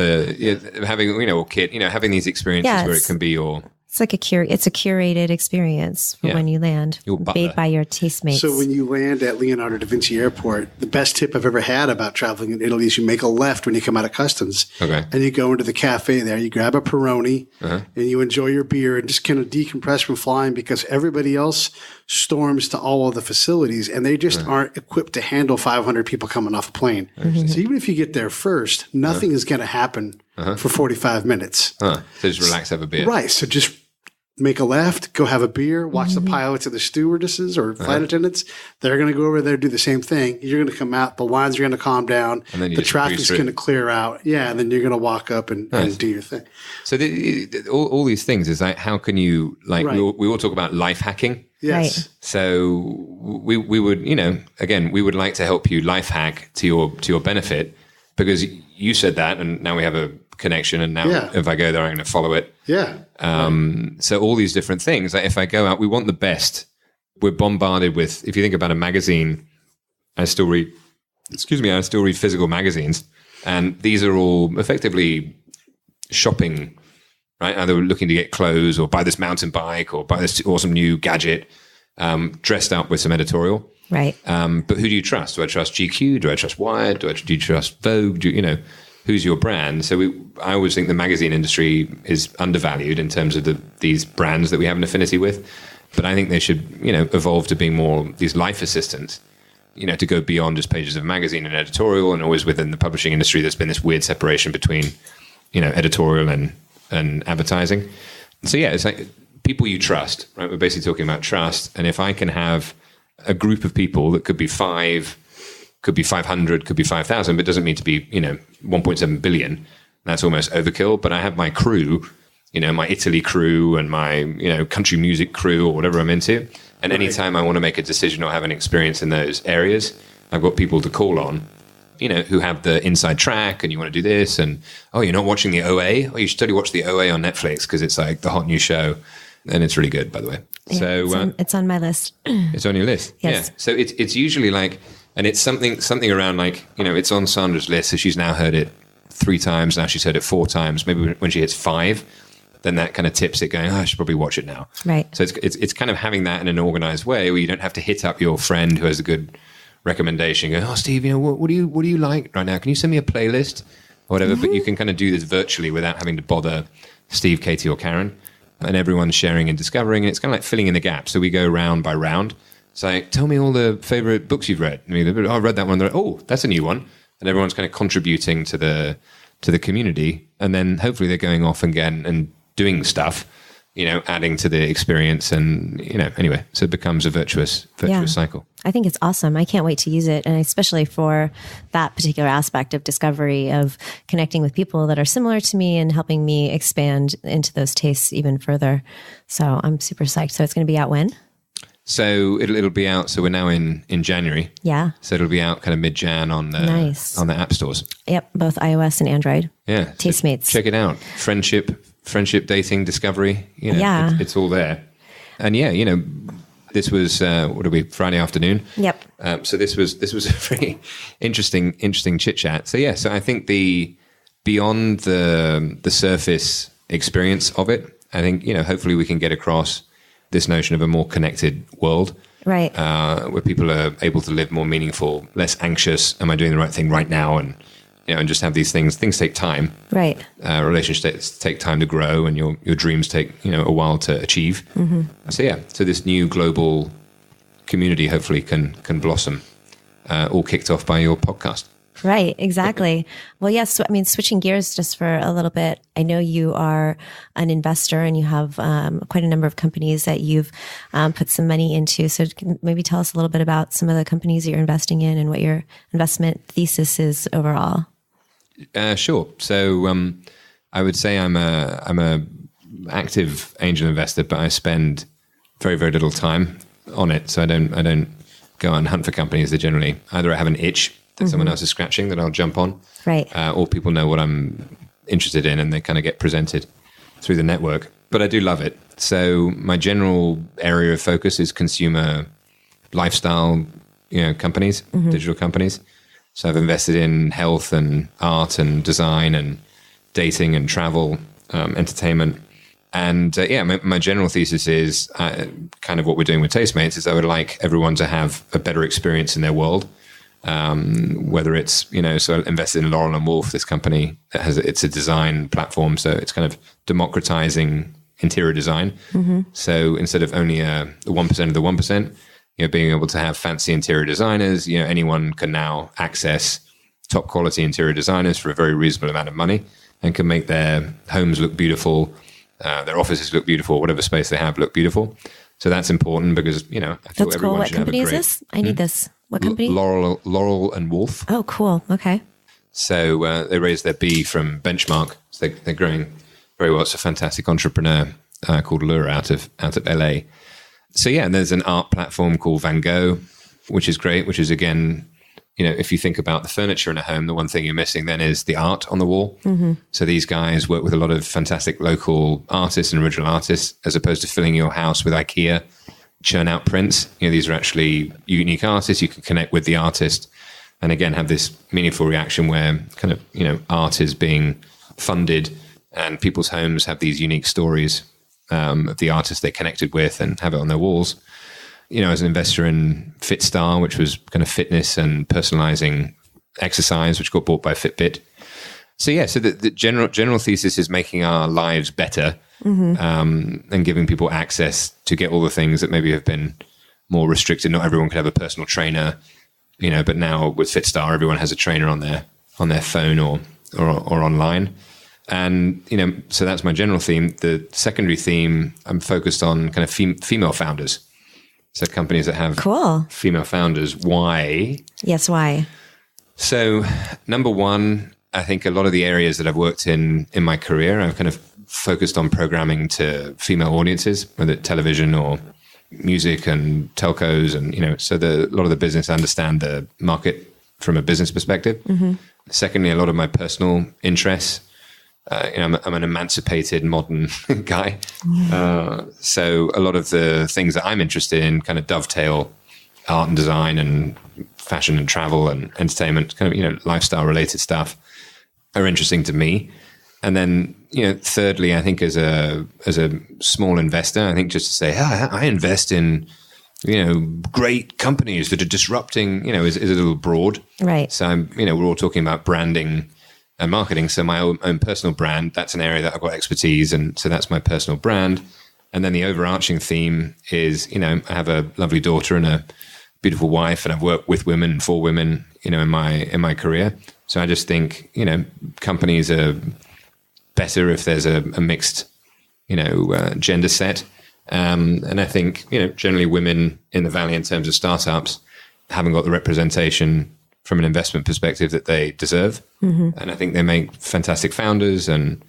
having or kid, having these experiences where it can be your. It's like it's a curated experience for when you land, made by your Tastemates. So when you land at Leonardo da Vinci Airport, the best tip I've ever had about traveling in Italy is you make a left when you come out of customs. Okay. And you go into the cafe there, you grab a Peroni, and you enjoy your beer and just kind of decompress from flying, because everybody else storms to all of the facilities and they just aren't equipped to handle 500 people coming off a plane. So even if you get there first, nothing is going to happen for 45 minutes. So just relax, have a beer. Right. So just make a left, go have a beer, watch the pilots and the stewardesses or flight attendants. They're going to go over there, do the same thing. You're going to come out. The lines are going to calm down. And then the traffic's going to clear out. Yeah. And then you're going to walk up and do your thing. So all these things is like, how can you, like, we all talk about life hacking. Yes. Right. So we would, again, we would like to help you life hack to your benefit, because you said that, and now we have a connection, and now if I go there, I'm going to follow it. Yeah. So all these different things, like if I go out, we want the best. We're bombarded with, if you think about a magazine, I still read physical magazines, and these are all effectively shopping, right? Either looking to get clothes or buy this mountain bike or buy this awesome new gadget, dressed up with some editorial. Right. But who do you trust? Do I trust GQ? Do I trust Wired? Do you trust Vogue? Who's your brand? So I always think the magazine industry is undervalued in terms of these brands that we have an affinity with. But I think they should, evolve to being more these life assistants, to go beyond just pages of a magazine and editorial. And always within the publishing industry, there's been this weird separation between, editorial and advertising. So yeah, it's like people you trust, right? We're basically talking about trust. And if I can have a group of people that could be 5, could be 500, could be 5,000, but it doesn't mean to be, 1.7 billion. That's almost overkill. But I have my crew, my Italy crew and my, country music crew or whatever I'm into. And anytime I want to make a decision or have an experience in those areas, I've got people to call on, who have the inside track, and you want to do this. And, oh, you're not watching the OA? Oh, you should totally watch the OA on Netflix, because it's like the hot new show. And it's really good, by the way. Yeah, so it's on my list. It's on your list. Yes. Yeah. So it's usually like, and it's something around like, it's on Sandra's list. So she's now heard it 3 times. Now she's heard it 4 times. Maybe when she hits 5, then that kind of tips it going, I should probably watch it now. Right. So it's kind of having that in an organized way where you don't have to hit up your friend who has a good recommendation. Go, oh, Steve, what do you like right now? Can you send me a playlist or whatever? But you can kind of do this virtually without having to bother Steve, Katie, or Karen. And everyone's sharing and discovering. And it's kind of like filling in the gaps. So we go round by round. It's like, tell me all the favorite books you've read. I read that one. They're like, oh, that's a new one. And everyone's kind of contributing to the community. And then hopefully they're going off again and doing stuff, adding to the experience. And, anyway, so it becomes a virtuous cycle. I think it's awesome. I can't wait to use it. And especially for that particular aspect of discovery, of connecting with people that are similar to me and helping me expand into those tastes even further. So I'm super psyched. So it's going to be out when? So it'll be out. So we're now in January. Yeah. So it'll be out kind of mid-Jan on the app stores. Yep. Both iOS and Android. Yeah. Tastemates. So check it out. Friendship, dating, discovery. It's all there. And yeah, this was Friday afternoon. Yep. So this was a very interesting chit chat. So yeah, so I think beyond the surface experience of it, I think hopefully we can get across this notion of a more connected world, right? Where people are able to live more meaningful, less anxious. Am I doing the right thing right now? And and just have these things. Things take time, right? Relationships take time to grow, and your dreams take a while to achieve. Mm-hmm. So this new global community hopefully can blossom, all kicked off by your podcast. Right, exactly. Well, yes. I mean, switching gears just for a little bit. I know you are an investor and you have quite a number of companies that you've put some money into. So maybe tell us a little bit about some of the companies that you're investing in and what your investment thesis is overall. Sure. So I would say I'm a active angel investor, but I spend very, very little time on it. So I don't go and hunt for companies. That generally either I have an itch that someone else is scratching that I'll jump on, right? Or people know what I'm interested in and they kind of get presented through the network. But I do love it. So my general area of focus is consumer lifestyle, companies, digital companies. So I've invested in health and art and design and dating and travel, entertainment. And my general thesis is kind of what we're doing with Tastemates is I would like everyone to have a better experience in their world. Whether it's, so I invested in Laurel and Wolf, this company that it's a design platform. So it's kind of democratizing interior design. Mm-hmm. So instead of only the 1% of the 1%, being able to have fancy interior designers, anyone can now access top quality interior designers for a very reasonable amount of money and can make their homes look beautiful Their offices look beautiful. Whatever space they have look beautiful. So that's important because, I feel That's cool. everyone What should have a company great... is this? I need this. What company? Laurel and Wolf. Oh, cool. Okay. So they raised their B from Benchmark. So they're growing very well. It's a fantastic entrepreneur called Lure out of LA. So yeah, and there's an art platform called Van Gogh, which is great, which is again, if you think about the furniture in a home, the one thing you're missing then is the art on the wall. So these guys work with a lot of fantastic local artists and original artists, as opposed to filling your house with IKEA churn out prints. These are actually unique artists. You can connect with the artist and again have this meaningful reaction where kind of, art is being funded and people's homes have these unique stories of the artists they connected with and have it on their walls. As an investor in FitStar, which was kind of fitness and personalizing exercise, which got bought by Fitbit. So yeah, so the general thesis is making our lives better and giving people access to get all the things that maybe have been more restricted. Not everyone could have a personal trainer, but now with FitStar, everyone has a trainer on their phone or online. And, so that's my general theme. The secondary theme, I'm focused on kind of female founders. So companies that have female founders. Why? Yes, why? So number one, I think a lot of the areas that I've worked in my career, I've kind of focused on programming to female audiences, whether it's television or music and telcos. And, so a lot of the business understand the market from a business perspective. Secondly, a lot of my personal interests. I'm an emancipated modern guy. So a lot of the things that I'm interested in kind of dovetail art and design and fashion and travel and entertainment, kind of, lifestyle related stuff are interesting to me. And then, thirdly, I think as a small investor, I think just to say, I invest in, great companies that are disrupting, is a little broad. Right. So I'm, we're all talking about branding and marketing. So my own personal brand, that's an area that I've got expertise. And so that's my personal brand. And then the overarching theme is, I have a lovely daughter and a beautiful wife, and I've worked with women and for women, in my career. So I just think, companies are better if there's a mixed, gender set. And I think, generally women in the Valley in terms of startups haven't got the representation from an investment perspective that they deserve. And I think they make fantastic founders and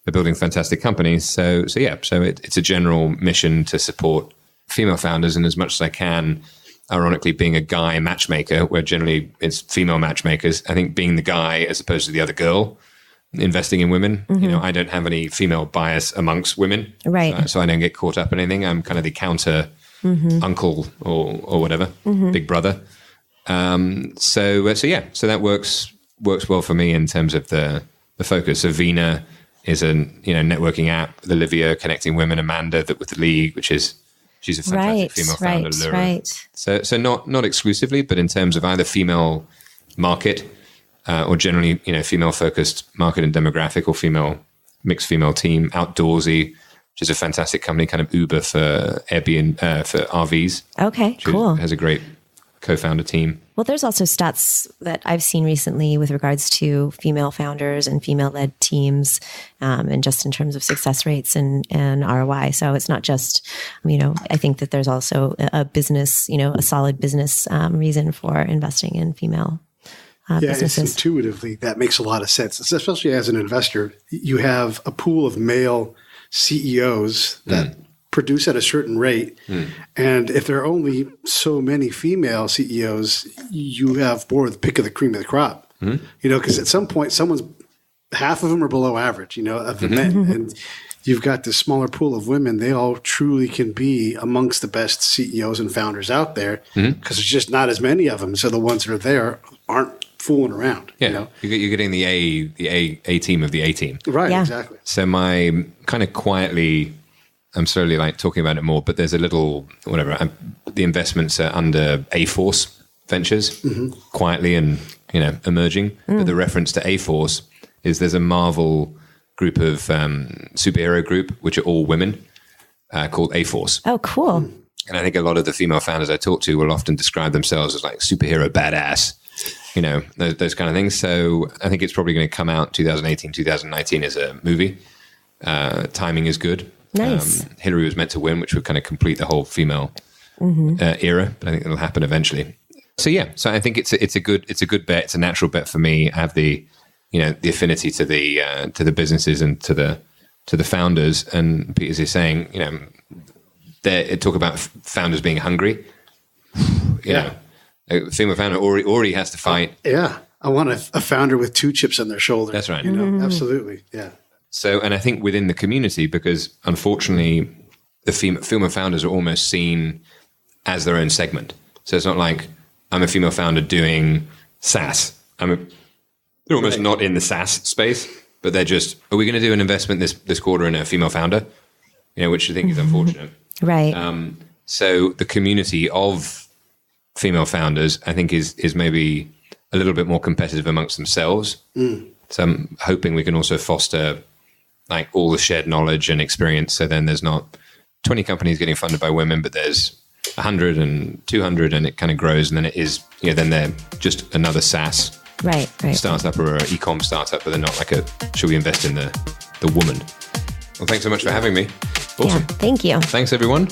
they're building fantastic companies. So it's a general mission to support female founders. And as much as I can, ironically, being a guy matchmaker, where generally it's female matchmakers, I think being the guy as opposed to the other girl, investing in women, I don't have any female bias amongst women. Right. So I don't get caught up in anything. I'm kind of the counter uncle or whatever, big brother. So that works well for me in terms of the focus. So Vina is a networking app. Olivia connecting women. Amanda with the League, she's a fantastic female founder. Right. So not exclusively, but in terms of either female market or generally female focused market and demographic, or mixed female team. Outdoorsy, which is a fantastic company, kind of Uber for Airbnb for RVs. Okay, cool. Has a great co-founder team. Well, there's also stats that I've seen recently with regards to female founders and female-led teams, and just in terms of success rates and ROI. So it's not just, I think that there's also a business, a solid business reason for investing in female businesses. It's intuitively, that makes a lot of sense, especially as an investor. You have a pool of male CEOs that produce at a certain rate. And if there are only so many female CEOs, you have more of the pick of the cream of the crop, because at some point half of them are below average, of the men. And you've got this smaller pool of women. They all truly can be amongst the best CEOs and founders out there because there's just not as many of them. So the ones that are there aren't fooling around. Yeah. You're getting the A team of the A team. Right. Yeah. Exactly. So my kind of quietly, I'm slowly talking about it more, but there's a little, the investments are under A-Force Ventures, quietly and, emerging. But the reference to A-Force is there's a Marvel group of superhero group, which are all women, called A-Force. Oh, cool. And I think a lot of the female founders I talk to will often describe themselves as like superhero badass, those kind of things. So I think it's probably going to come out 2018, 2019 as a movie. Timing is good. Nice. Hillary was meant to win, which would kind of complete the whole female era, but I think it'll happen eventually. So I think it's a good bet. It's a natural bet for me. I have the affinity to the businesses and to the founders. And Peter's is saying, they talk about founders being hungry. You know, a female founder already has to fight. Yeah. I want a founder with 2 chips on their shoulder. That's right. Absolutely. Yeah. So, and I think within the community, because unfortunately the female founders are almost seen as their own segment. So it's not like I'm a female founder doing SaaS. They're almost not in the SaaS space, but they're just, are we going to do an investment this quarter in a female founder? Which I think is unfortunate. Right. So the community of female founders, I think, is maybe a little bit more competitive amongst themselves. So I'm hoping we can also foster like all the shared knowledge and experience. So then there's not 20 companies getting funded by women, but there's 100 and 200, and it kind of grows. And then it is, then they're just another SaaS startup or an e-com startup, but they're not like should we invest in the woman? Well, thanks so much for having me. Awesome. Yeah, thank you. Thanks, everyone.